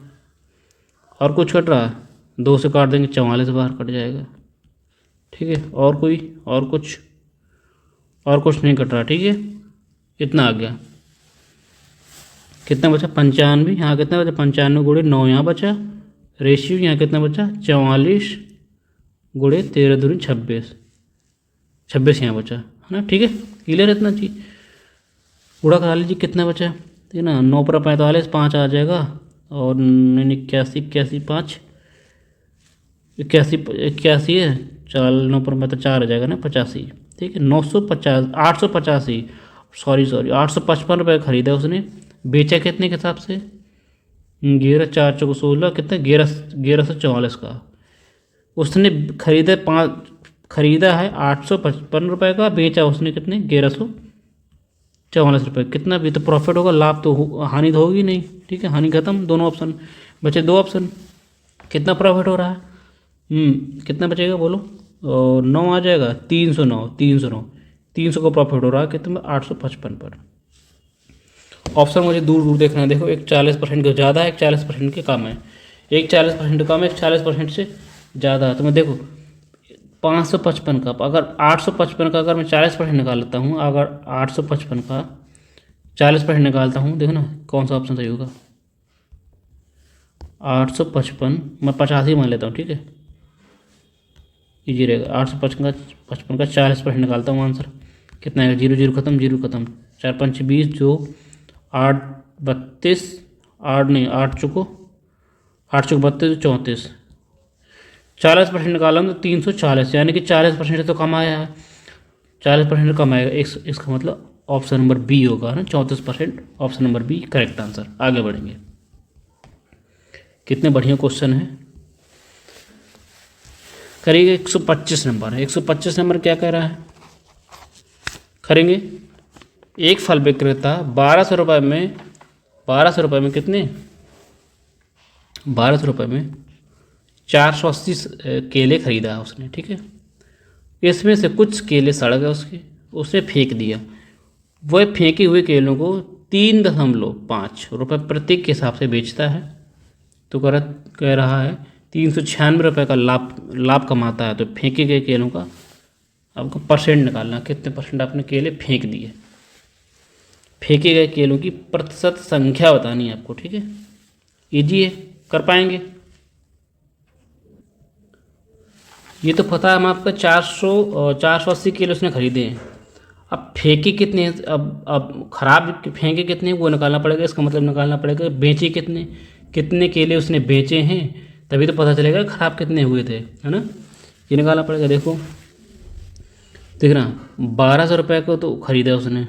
और कुछ कट रहा है, 2 से काट देंगे 44 बार कट जाएगा, ठीक है। और कुछ नहीं कट रहा, ठीक है। इतना आ गया, कितना बचा, 95, यहाँ कितना बचा, 95 गुणे 9 यहाँ बचा, रेशियो यहाँ कितना बचा, 44 गुणे 13 दूनी 26, 26 यहाँ बचा, है ना, ठीक है। क्लियर इतना चीज, गुणा करा लीजिए, कितना बचा, ठीक है ना, 9 पर 45, 5 आ जाएगा, और 81 5 81 है, 4 9 पर 4 आ जाएगा ना, 85, ठीक है। 950 885, सॉरी 855 रुपये खरीदा उसने, बेचा कितने के हिसाब से, 11 4 चौको 16, कितना, 1144 का। उसने खरीदा है 855 रुपये का, बेचा उसने कितने, 1144 रुपये। कितना भी तो प्रॉफिट होगा, लाभ तो हानि तो होगी नहीं, ठीक है। हानि खत्म, दोनों ऑप्शन बचे, 2 ऑप्शन। कितना प्रॉफिट हो रहा है, कितना बचेगा बोलो, 9 आ जाएगा, 300 का प्रॉफिट हो रहा है कितने, 855 पर। ऑप्शन मुझे दूर दूर देखना है, देखो एक 40% का ज़्यादा है, एक 40% के कम है, एक 40% कम है, एक 40% से ज़्यादा है। तो मैं देखो 555 का, अगर 855 का अगर मैं 40% निकाल लेता हूँ, अगर 855 का 40% निकालता हूँ, देखो ना कौन सा ऑप्शन सही होगा, 855 मैं 85 मान लेता हूँ, ठीक है, इजी रहेगा। 855 का 40% निकालता हूँ, आंसर कितना है, 0 0 खत्म, 0 खत्म, 4 5 20, जो 8 32, 8 नहीं 8 चुको 32 34, 40% निकालूंगा तो 340, यानी कि 40% से तो कम आया है, 40% कम आएगा, इसका मतलब ऑप्शन नंबर बी होगा ना, 34%, option number B correct answer. आगे बढ़ेंगे, कितने बढ़िया क्वेश्चन है। करिए 125 नंबर है, 125 नंबर क्या कह रहा है, करेंगे। एक फल विक्रेता 1200 रुपये में कितने, 1200 रुपये में 480 केले खरीदा है उसने, ठीक है। इसमें से कुछ केले सड़ गए उसने फेंक दिया। वह फेंके हुए केलों को 3.5 रुपये प्रत्येक के हिसाब से बेचता है। तो कह रहा है 396 रुपये का लाभ कमाता है। तो फेंके गए केलों का आपको परसेंट निकालना, कितने परसेंट आपने केले फेंक दिए। फेंके गए केलों की प्रतिशत संख्या बतानी है आपको, ठीक है। इजी है, कर पाएंगे। ये तो पता है हम आपका 480 किलो उसने खरीदे हैं। अब फेंके कितने, अब खराब फेंके कितने वो निकालना पड़ेगा। इसका मतलब निकालना पड़ेगा बेचे कितने केले उसने बेचे हैं, तभी तो पता चलेगा खराब कितने हुए थे, है ना। ये निकालना पड़ेगा। देखो देख रहा 1200 रुपये को तो ख़रीदा उसने,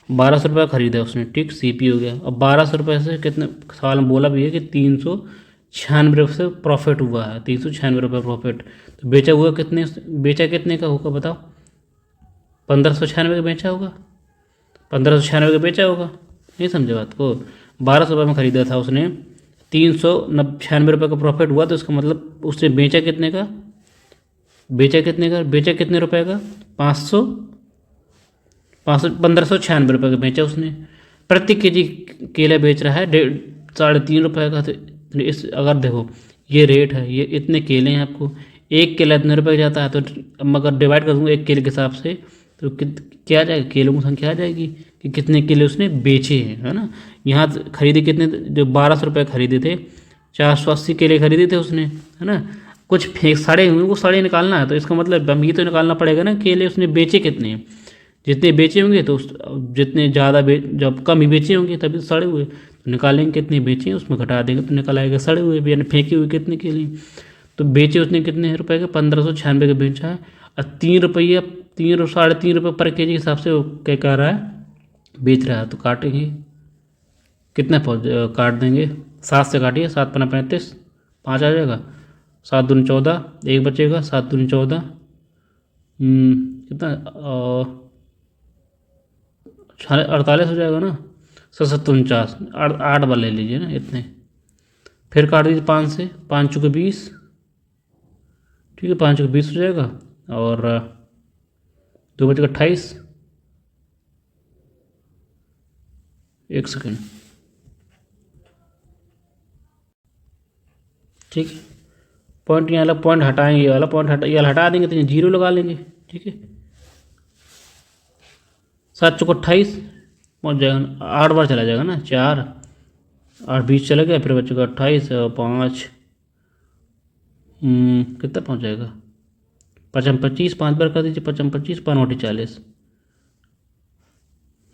1200 रुपये खरीदा उसने, ठीक, सीपी हो गया। अब 1200 रुपये से कितने, सवाल में बोला भी है कि 396 से प्रॉफिट हुआ है, 396 रुपये प्रॉफिट। तो बेचा हुआ कितने, बेचा कितने का होगा बताओ, 1596 का बेचा होगा, 1596 का बेचा होगा। नहीं समझे बात को, 1200 रुपये में ख़रीदा था उसने, 396 रुपये का प्रॉफिट हुआ, तो इसका मतलब उसने बेचा कितने का, बेचा कितने का, बेचा कितने रुपए का, 1596 रुपये का बेचा उसने। प्रति केजी केला बेच रहा है 3.5 रुपये का। तो इस अगर देखो ये रेट है, ये इतने केले हैं, आपको एक केला इतने रुपये का जाता है, तो अब अगर डिवाइड कर दूँगा एक केले के हिसाब से तो क्या आ जाएगा, केलों की संख्या आ जाएगी कि कितने केले उसने बेचे हैं, है ना। यहाँ खरीदे कितने, जो 1200 रुपये खरीदे थे, 480 केले खरीदे थे उसने, है ना। कुछ फेंक सड़े हुए, वो सड़े निकालना है, तो इसका मतलब हम ये तो निकालना पड़ेगा ना केले उसने बेचे कितने हैं। जितने बेचे होंगे तो जितने ज़्यादा जब कम ही बेचे होंगे तभी तो सड़े हुए, तो निकालेंगे कितने बेचे उसमें घटा देंगे तो निकल आएगा सड़े हुए, यानी फेंके हुए कितने केले। तो बेचे उसने कितने रुपए के, 1596 का बेचा है। और 3 रुपये, 3.5 रुपये पर केजी के हिसाब से वो क्या कह रहा है, बेच रहा है। तो काटेंगे कितना काट देंगे, 7 से काटिए, 7 पन्ना 35, 5 आ जाएगा, 7 दूनी 14, एक बचेगा, 7 दूनी 14, कितना 48 हो जाएगा ना, 749, 8 बार ले लीजिए ना इतने। फिर काट दीजिए 5 से, 5 चुके 20, ठीक है, 5 चुके 20 हो जाएगा, और 2 बचेगा 28, एक सेकेंड, ठीक है। पॉइंट यहाँ वाला पॉइंट हटाएंगे, ये वाला पॉइंट ये वाला हटा देंगे तो ये 0 लगा लेंगे, ठीक है। 7 चौको 28 पहुँच जाएगा, 8 बार चला जाएगा ना, 4 8 20 चला गया, फिर बचेगा 28, 5 कितना पहुँच जाएगा, 5 25, 5 बार कर दीजिए, 5 25, 5 40,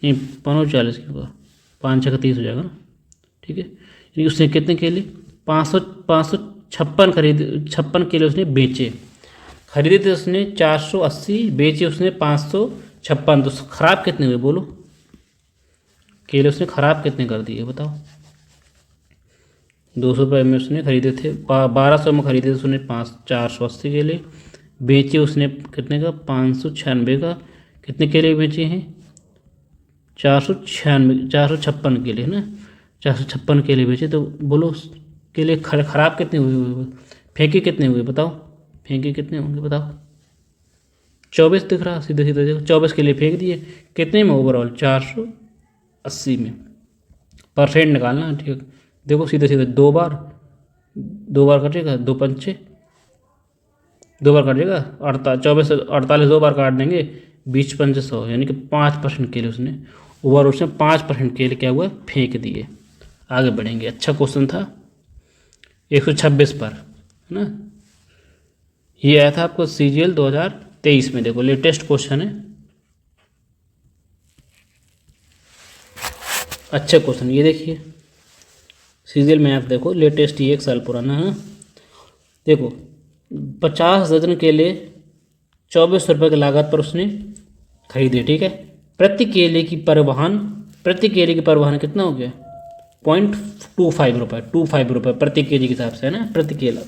नहीं 5 40 क्यों होगा, 5 6 30 हो जाएगा ना, ठीक है। यानी उसने कितने केले, 556 56 केले उसने बेचे, खरीदे थे उसने 480, बेचे उसने 556, तो ख़राब कितने हुए बोलो, केले उसने ख़राब कितने कर दिए बताओ। 200 रुपये में उसने खरीदे थे, 1200 में खरीदे थे उसने 480 केले, बेचे उसने कितने का, 596 का। कितने केले बेचे हैं, 456 केले, है ना, 456 केले बेचे। तो बोलो केले ख़राब कितने हुए, फेंके कितने हुए बताओ, फेंके कितने होंगे बताओ। 24 दिख रहा, सीधे सीधे देखो, 24 केले फेंक दिए, कितने में ओवरऑल, 480 में। परसेंट निकालना, ठीक, देखो सीधे सीधे 2 बार कटेगा, 2 पंचे 2 बार कटेगा, 24 से 48 2 बार काट देंगे, 20 पंचे 100, यानी कि 5% केले उसने ओवर, उसने 5% केले क्या हुआ, फेंक दिए। आगे बढ़ेंगे, अच्छा क्वेश्चन था 126 पर, है ना। ये आया था आपको CGL 2023 में, देखो लेटेस्ट क्वेश्चन है, अच्छा क्वेश्चन, ये देखिए CGL मैथ, देखो लेटेस्ट, ये 1 साल पुराना है। देखो 50 दर्जन केले 2400 रुपये की लागत पर उसने खरीदे, ठीक है। प्रति केले की परिवहन कितना हो गया, 0.25 रुपये, 25 रुपये प्रति केजी के हिसाब से, है ना, प्रति केला।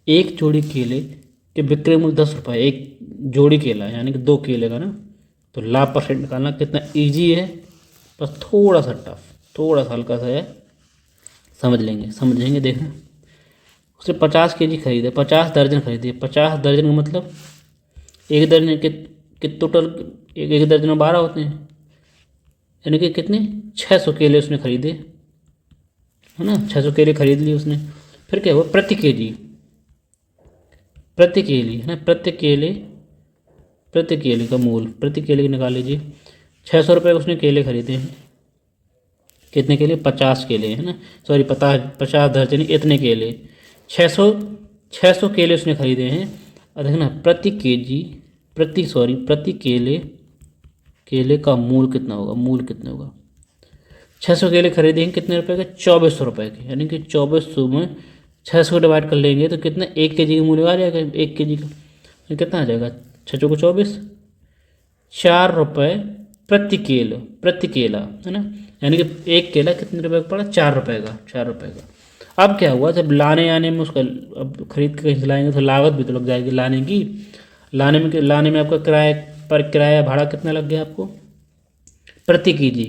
एक जोड़ी केले के विक्रय मूल्य 10 रुपये, एक जोड़ी केला यानी कि 2 केले का ना। तो लाभ परसेंट निकालना कितना ईजी है, बस थोड़ा सा टफ, थोड़ा सा हल्का सा है, समझेंगे देखना। उसने 50 केजी खरीदे, 50 दर्जन खरीदे, 50 दर्जन का मतलब एक दर्जन के टोटल, एक दर्जन में 12 होते हैं, यानी कि कितने 600 केले उसने खरीदे, है ना, 600 केले खरीद लिए उसने। फिर क्या हुआ, प्रति केले, है ना, प्रति केले का मूल, प्रति केले निकाल लीजिए। 600 रुपये उसने केले खरीदे हैं, कितने केले, 50 केले, है ना, सॉरी 50 दर्जन, इतने केले, 600 केले उसने खरीदे हैं। और देखना प्रति केले का मूल कितना होगा, 600 केले खरीदे हैं कितने रुपए के, 2400 रुपये के, यानी कि 2400 में 600 को डिवाइड कर लेंगे तो कितना 1 kg का मूल्य आ जाएगा 1 kg का, तो कितना आ जाएगा 6 को 24, 4 रुपये प्रति केला है ना। यानी कि 1 केला कितने रुपए का पड़ा, 4 रुपये का, 4 रुपये का। अब क्या हुआ, जब लाने आने में उसका अब खरीद के कहीं से लाएंगे तो लागत भी तो लग जाएगी लाने की। लाने में आपका किराया भाड़ा कितना लग गया आपको प्रति केजी,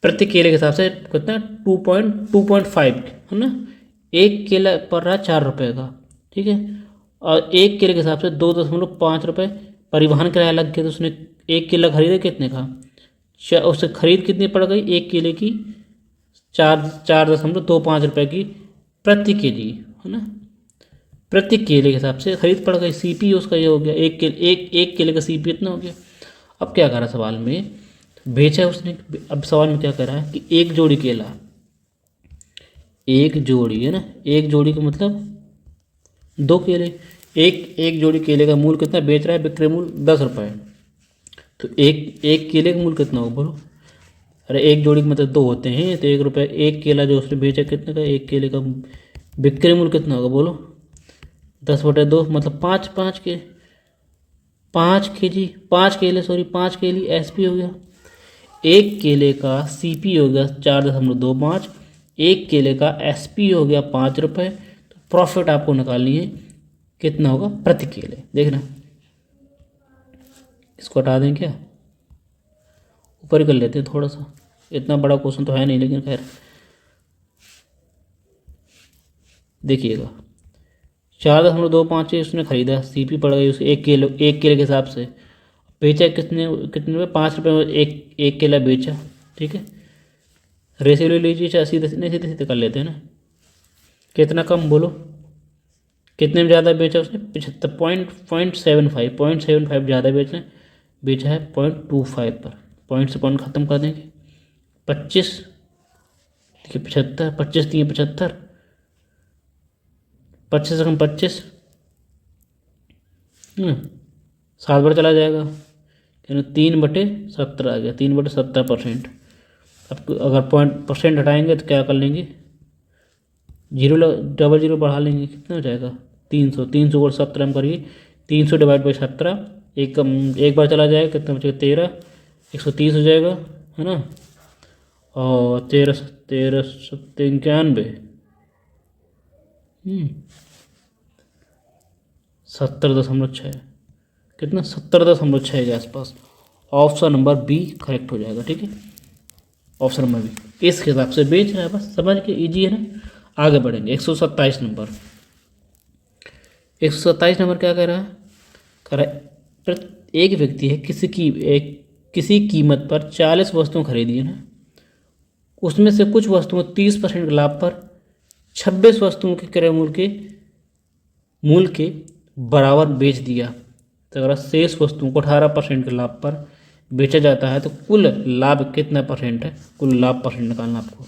प्रति केले के हिसाब से कितना 2.5 है ना। 1 केला पड़ रहा है 4 रुपये का, ठीक है, और 1 केले के हिसाब से 2.5 रुपये परिवहन किराया लग गया। तो उसने 1 केला खरीदे कितने का, उससे खरीद कितनी पड़ गई 1 केले की 4.25 रुपये की प्रति केजी है ना। प्रति केले के हिसाब से खरीद पड़ गई। सीपी उसका ये हो गया, एक केले का सीपी इतना हो गया। अब क्या करा सवाल में, बेचा उसने। अब सवाल में क्या कह रहा है कि एक जोड़ी केला, एक जोड़ी है ना, एक जोड़ी का मतलब 2 केले, एक जोड़ी केले का मूल्य कितना बेच रहा है, विक्रय मूल्य 10 रुपये। तो एक केले का मूल्य कितना होगा बोलो, अरे एक जोड़ी के मतलब 2 होते हैं, तो 1 रुपये। एक केला जो उसने बेचा कितने का, 1 केले का विक्रय मूल्य कितना होगा बोलो, 10/2 मतलब 5 केले एसपी हो गया। 1 केले का सीपी हो गया 4.25, 1 केले का एसपी हो गया 5 रुपये। तो प्रॉफिट आपको निकालनी है कितना होगा प्रति केले। देखना इसको हटा दें क्या, ऊपर ही कर लेते हैं थोड़ा सा, इतना बड़ा क्वेश्चन तो है नहीं, लेकिन खैर देखिएगा 4.25 उसने खरीदा, सीपी पड़ गई उसे 1 केले के हिसाब से। बेचा कितने रुपये, 5 रुपये में एक केला बेचा, ठीक है। रेशियो ले लीजिए, चाहे सीधे कर लेते हैं ना। कितना कम बोलो, कितने में ज़्यादा बेचा उसने, 75.75 ज़्यादा बेचा है 0.25 पर। पॉइंट से पॉइंट खत्म कर देंगे। 25 देखिए 75, 25 3 75, 25 से कम 25, 7 बार चला जाएगा, यानी 3/70 आ गया, 3/70%। अब अगर परसेंट हटाएंगे तो क्या कर लेंगे, डबल जीरो बढ़ा लेंगे, कितना हो जाएगा 300 को 70 में करिए, 300 डिवाइड बाई 17, एक बार चला जाएगा, कितना बचेगा 13, 130 हो जाएगा है ना। और 13 91, 70.6, कितना 70.6 के आसपास। ऑप्शन नंबर बी करेक्ट हो जाएगा, ठीक है, ऑप्शन नंबर बी। इस हिसाब से बेच रहा है, बस समझ के, इजी है ना। आगे बढ़ेंगे 127 नंबर। 127 नंबर क्या कह रहा है, कह रहा है एक व्यक्ति है किसी कीमत पर 40 वस्तुएं खरीदी है ना, उसमें से कुछ वस्तुओं 30% लाभ पर 26 वस्तुओं के क्रय मूल्य के बराबर बेच दिया। तो अगर शेष वस्तुओं को 18% के लाभ पर बेचा जाता है तो कुल लाभ कितना परसेंट है, कुल लाभ परसेंट निकालना आपको।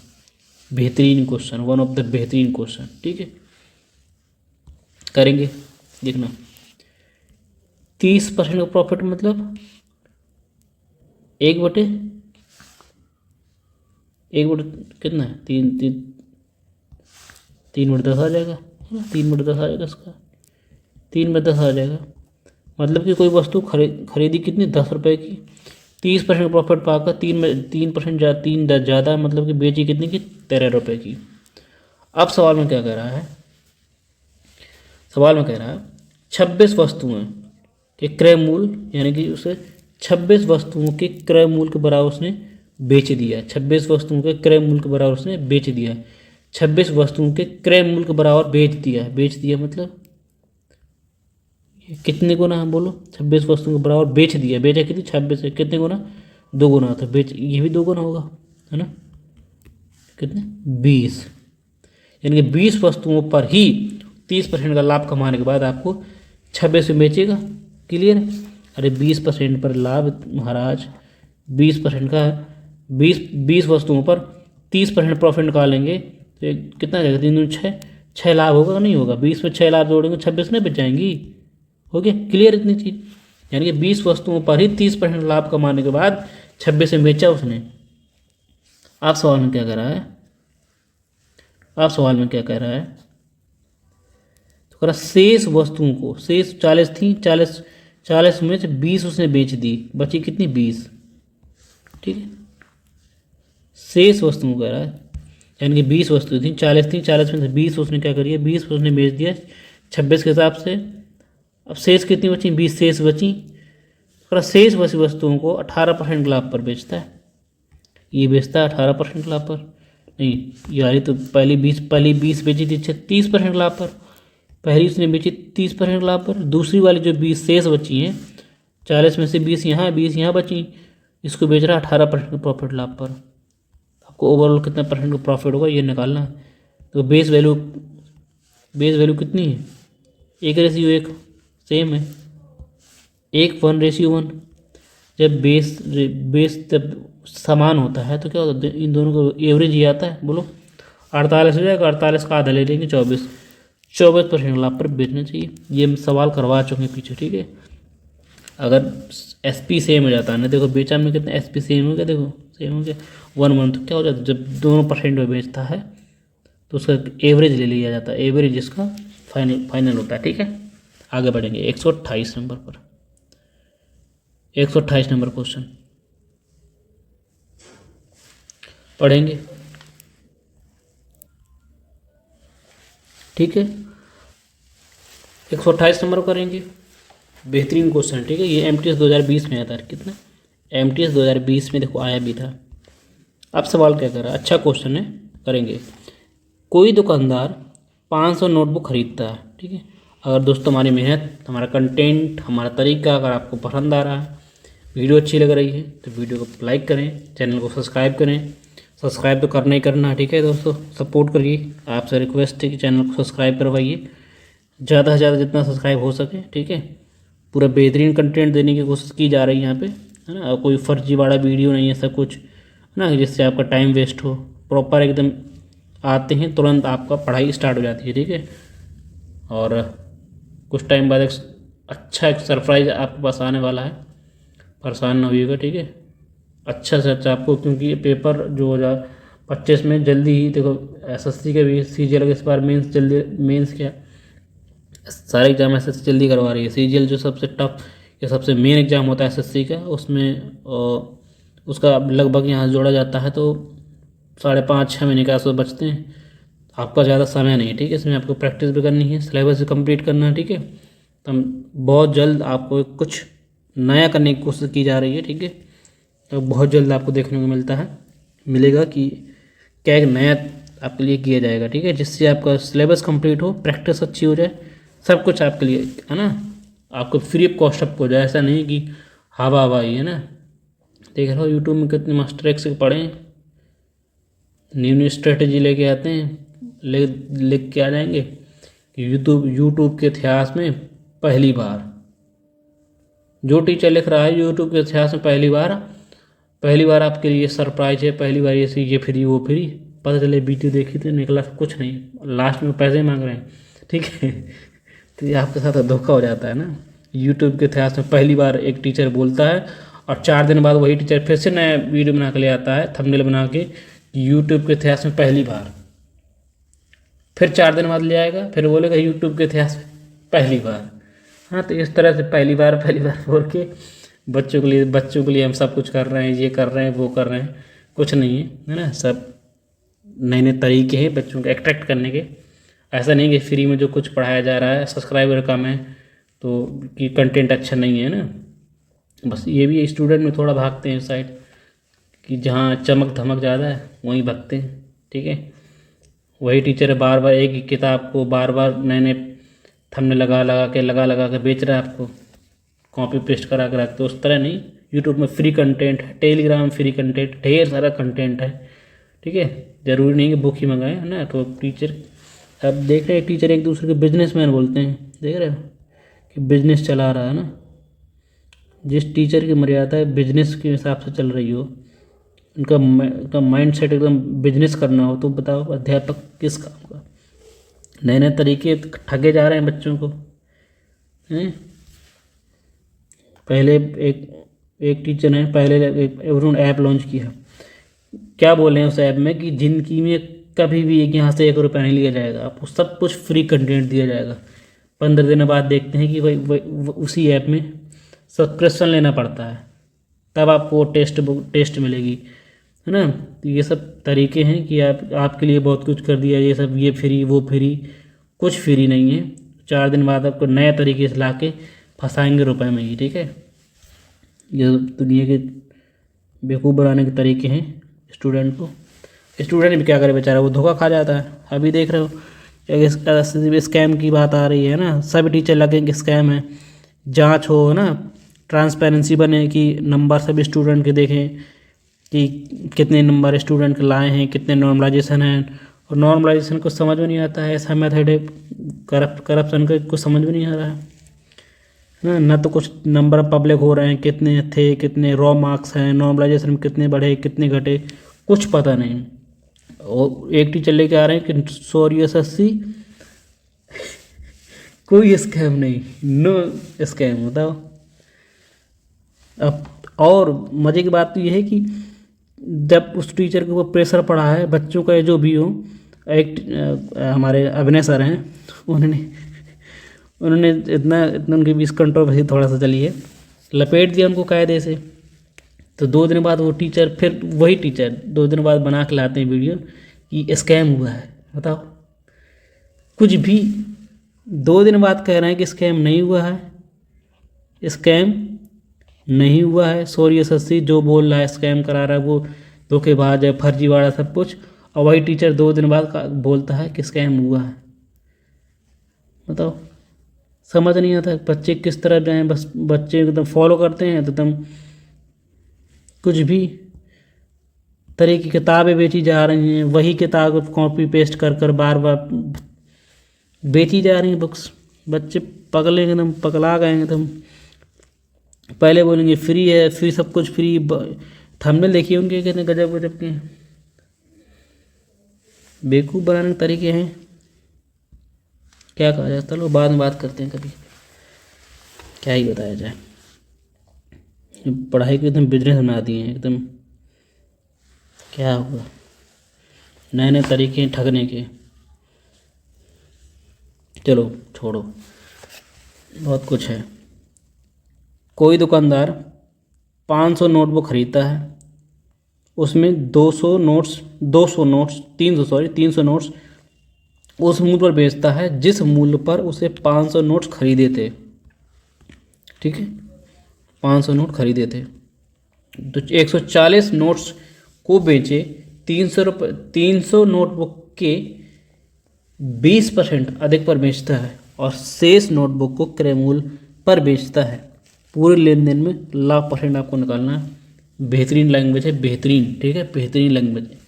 बेहतरीन क्वेश्चन, वन ऑफ द बेहतरीन क्वेश्चन, ठीक है, करेंगे। देखना 30% का प्रॉफिट मतलब 1/, कितना है, 3/10 आ जाएगा, 3/10 आ जाएगा इसका, 3/10 आ जाएगा। मतलब कि कोई वस्तु खरीदी कितनी 10 रुपये की, 30% प्रॉफिट पाकर 3% ज़्यादा, मतलब कि बेची कितनी की 13 रुपये की। अब सवाल में क्या कह रहा है, सवाल में कह रहा है 26 वस्तुएं के क्रय मूल्य, यानी कि उसे 26 वस्तुओं के क्रय मूल्य के बराबर उसने बेच दिया। 26 वस्तुओं के क्रय मूल्य के बराबर उसने बेच दिया। 26 वस्तुओं के क्रय मूल्य के बराबर बेच दिया। बेच दिया मतलब कितने गुना है बोलो, 26 वस्तुओं के बराबर बेच दिया। बेचा कितनी 26 है, कितने गुना 2 गुना, तो बेच ये भी 2 गुना होगा है ना, कितने 20, यानी कि 20 वस्तुओं पर ही 30% का लाभ कमाने के बाद आपको 26 में बेचेगा। क्लियर है। अरे 20% पर लाभ महाराज, 20% का 20 वस्तुओं पर 30% प्रॉफिट निकालेंगे तो कितना आ जाएगा, 3 दूनी 6 लाभ होगा नहीं होगा, 20 में 6 लाभ जोड़ेंगे 26 नहीं बच जाएंगी। हो गया क्लियर इतनी चीज़, यानी कि 20 वस्तुओं पर ही 30% लाभ कमाने के बाद 26 में बेचा उसने। आप सवाल में क्या कर रहा है, आप सवाल में क्या कह रहा है, तो कह रहा शेष वस्तुओं को, शेष 40 थी, 40 में से 20 उसने बेच दी, बची कितनी 20। ठीक है, शेष वस्तुओं कह रहा है, यानी कि 20 वस्तु थी, 40 में से 20 उसने क्या करी है, 20 उसने बेच दिया 26 के हिसाब से। अब शेष कितनी बची, 20 शेष बची। शेष बची वस्तुओं को 18% लाभ पर बेचता है। ये बेचता है 18% लाभ पर, नहीं यारी तो पहली 20 बेची थी 30% लाभ पर, पहली उसने बेची 30% लाभ पर। दूसरी वाली जो 20 शेष बची हैं, 40 में से 20 यहाँ बची, इसको बेच रहा है 18% प्रॉफिट लाभ पर। आपको ओवरऑल कितना परसेंट का प्रॉफिट होगा ये निकालना है। तो बेस वैल्यू कितनी है, 1:1 सेम है, 1:1। जब बेस जब समान होता है तो क्या होता है, इन दोनों को एवरेज ही आता है। बोलो 48 हो जाएगा, 48 का आधा ले लेंगे 24% लाभ पर बेचना चाहिए। ये हम सवाल करवा चुके हैं पीछे। ठीक है, अगर SP सेम हो जाता है ना, देखो बेचा में कितना SP सेम हो गया, देखो सेम हो गया 1 तो क्या हो जाता है, जब दोनों परसेंट में बेचता है तो उसका एवरेज ले लिया जाता है, एवरेज इसका फाइनल होता है। ठीक है, आगे बढ़ेंगे 128 नंबर पर। 128 नंबर क्वेश्चन पढ़ेंगे। ठीक है, 128 नंबर करेंगे, बेहतरीन क्वेश्चन। ठीक है, ये MTS 2020 में आया था। कितना MTS 2020 में देखो आया भी था। अब सवाल क्या कर रहा है, अच्छा क्वेश्चन है, करेंगे। कोई दुकानदार 500 नोटबुक खरीदता है। ठीक है, अगर दोस्तों हमारी मेहनत, हमारा कंटेंट, हमारा तरीका अगर आपको पसंद आ रहा है, वीडियो अच्छी लग रही है तो वीडियो को लाइक करें, चैनल को सब्सक्राइब करें। सब्सक्राइब तो करना ही करना है। ठीक है दोस्तों, सपोर्ट करिए, आपसे रिक्वेस्ट है कि चैनल को सब्सक्राइब करवाइए, ज़्यादा से ज़्यादा जितना सब्सक्राइब हो सके। ठीक है, पूरा बेहतरीन कंटेंट देने की कोशिश की जा रही है यहाँ पे, है ना। कोई फर्जीवाड़ा वीडियो नहीं है, सब कुछ है ना, जिससे आपका टाइम वेस्ट हो। प्रॉपर एकदम आते हैं, तुरंत आपका पढ़ाई स्टार्ट हो जाती है। ठीक है, और कुछ टाइम बाद एक सरप्राइज आपके पास आने वाला है, परेशान ना होइएगा। ठीक है, अच्छा से अच्छा आपको, क्योंकि ये पेपर जो 2025 में जल्दी ही देखो, SSC के भी CGL के इस बार मेंस जल्दी, मेंस क्या सारे एग्जाम SSC जल्दी करवा रही है। CGL जो सबसे टफ या सबसे मेन एग्ज़ाम होता है SSC का, उसमें उसका लगभग यहाँ जोड़ा जाता है तो 5.5-6 महीने के आसपास बचते हैं। आपका ज़्यादा समय नहीं है। ठीक है, इसमें आपको प्रैक्टिस भी करनी है, सिलेबस भी कंप्लीट करना है। ठीक है, तो बहुत जल्द आपको कुछ नया करने की कोशिश की जा रही है। ठीक है, तो बहुत जल्द आपको देखने को मिलेगा कि क्या एक नया आपके लिए किया जाएगा। ठीक है, जिससे आपका सिलेबस कंप्लीट हो, प्रैक्टिस अच्छी हो जाए, सब कुछ आपके लिए, है ना, आपको फ्री ऑफ कॉस्ट आपको हो जाए। ऐसा नहीं कि हवा हवाई, है ना। देख रहे हो यूट्यूब में कितने मास्टर एक्स पढ़े हैं, न्यू स्ट्रेटेजी लेके आते हैं, लिख के आ जाएंगे कि यूट्यूब के इतिहास में पहली बार, जो टीचर लिख रहा है यूट्यूब के इतिहास में पहली बार आपके लिए सरप्राइज है, पहली बार ये फ्री वो फ्री। पता चले वीडियो देखी तो निकला कुछ नहीं, लास्ट में पैसे मांग रहे हैं। ठीक है, तो ये आपके साथ धोखा हो जाता है ना। यूट्यूब के इतिहास में पहली बार एक टीचर बोलता है और 4 दिन बाद वही टीचर फिर से नया वीडियो बना के ले आता है, थंबनेल बना के, यूट्यूब के इतिहास में पहली बार। फिर 4 दिन बाद ले आएगा, फिर बोलेगा यूट्यूब के इतिहास में पहली बार। हाँ, तो इस तरह से पहली बार बोल के बच्चों के लिए हम सब कुछ कर रहे हैं, ये कर रहे हैं, वो कर रहे हैं, कुछ नहीं है ना। सब नए नए तरीके हैं बच्चों को अट्रैक्ट करने के। ऐसा नहीं कि फ्री में जो कुछ पढ़ाया जा रहा है, सब्सक्राइबर कम है तो कि कंटेंट अच्छा नहीं है ना। बस ये भी स्टूडेंट में थोड़ा भागते हैं साइड, कि जहाँ चमक धमक ज़्यादा है वहीं भागते हैं। ठीक है, वही टीचर बार बार एक ही किताब को बार बार नए नए थंबनेल लगा के बेच रहा है आपको, कॉपी पेस्ट करा के रखते। उस तरह नहीं, यूट्यूब में फ्री कंटेंट है, टेलीग्राम फ्री कंटेंट, ढेर सारा कंटेंट है। ठीक है, ज़रूरी नहीं कि बुक ही मंगाए, है ना। तो टीचर, अब देख रहे हैं टीचर एक दूसरे को बिजनेसमैन बोलते हैं, देख रहे हो कि बिजनेस चला रहा है ना। जिस टीचर की मर्यादा है बिजनेस के हिसाब से चल रही हो, उनका माइंड सेट एकदम बिजनेस करना हो, तो बताओ अध्यापक किस काम का। नए नए तरीके ठगे जा रहे हैं बच्चों को, हैं। पहले एक टीचर ने पहले उन्होंने ऐप लॉन्च किया, क्या बोल रहे हैं उस ऐप में कि ज़िंदगी में कभी भी यहाँ से 1 रुपया नहीं लिया जाएगा, आपको सब कुछ फ्री कंटेंट दिया जाएगा। 15 दिन बाद देखते हैं कि भाई उसी ऐप में सब्सक्रिप्शन लेना पड़ता है, तब आपको टेस्ट मिलेगी, है ना। तो ये सब तरीके हैं कि आपके लिए बहुत कुछ कर दिया, ये सब, ये फ्री वो फ्री, कुछ फ्री नहीं है। 4 दिन बाद आपको नए तरीके से ला के फंसाएंगे रुपए में ही, ठीक है। ये दुनिया के बेवकूफ़ बनाने के तरीके हैं स्टूडेंट को। स्टूडेंट भी क्या करे बेचारा, वो धोखा खा जाता है। अभी देख रहे हो स्कैम की बात आ रही है ना, सब टीचर लगेंगे स्कैम है, जांच हो ना, ट्रांसपेरेंसी बने कि नंबर सभी स्टूडेंट के देखें कि कितने नंबर स्टूडेंट के लाए हैं, कितने नॉर्मलाइजेशन हैं। और नॉर्मलाइजेशन को समझ में नहीं आता है, ऐसा मेथड है करप्शन का कुछ समझ में नहीं आ रहा है ना। तो कुछ नंबर पब्लिक हो रहे हैं, कितने थे, कितने रॉ मार्क्स हैं, नॉर्मलाइजेशन में कितने बढ़े कितने घटे, कुछ पता नहीं। और एक टीचर लेके आ रहे हैं कि सॉरी SSC, कोई स्कैम नहीं, नो स्कैम, बताओ। अब और मज़े की बात तो ये है कि जब उस टीचर के ऊपर प्रेशर पड़ा है, बच्चों का जो भी हो, एक हमारे अभिनय सर हैं, उन्होंने इतना उनके बीच कंट्रोवर्सी थोड़ा सा चली है, लपेट दिया उनको कायदे से। तो 2 दिन बाद वो टीचर, फिर वही टीचर 2 दिन बाद बना के लाते हैं वीडियो कि स्कैम हुआ है। बताओ, कुछ भी 2 दिन बाद कह रहे हैं कि स्कैम नहीं हुआ है, स्कैम नहीं हुआ है। सॉरी SSC जो बोल रहा है स्कैम करा रहा है वो धोखेबाज है, फर्जीवाड़ा सब कुछ। और वही टीचर 2 दिन बाद बोलता है कि स्कैम हुआ है। बताओ, समझ नहीं आता बच्चे किस तरह जाएं। बस बच्चे एकदम फॉलो करते हैं, तो एकदम कुछ भी तरह की किताबें बेची जा रही हैं, वही किताब कॉपी पेस्ट कर कर बार बार बेची जा रही हैं बुक्स। बच्चे पगले एकदम पगला गए एकदम। पहले बोलेंगे फ्री है, फ्री सब कुछ फ्री, थंबनेल देखिए उनके कितने गजब गजब के हैं। बेवकूफ़ बनाने के तरीके हैं, क्या कहा जाए। चलो बाद में बात करते हैं कभी, क्या ही बताया जाए। पढ़ाई को एकदम बिजनेस बना दिए हैं एकदम। क्या होगा, नए नए तरीके ठगने के। चलो छोड़ो, बहुत कुछ है। कोई दुकानदार 500 नोटबुक खरीदता है, उसमें 300 नोट्स उस मूल्य पर बेचता है जिस मूल्य पर उसे 500 नोट्स खरीदे थे, ठीक है। 500 नोट खरीदे थे तो 140 नोट्स को बेचे 300 नोटबुक के 20% अधिक पर बेचता है और शेष नोटबुक को क्रय मूल्य पर बेचता है। पूरे लेन देन में लाख % आपको निकालना है। बेहतरीन लैंग्वेज है, बेहतरीन, ठीक है, बेहतरीन लैंग्वेज है,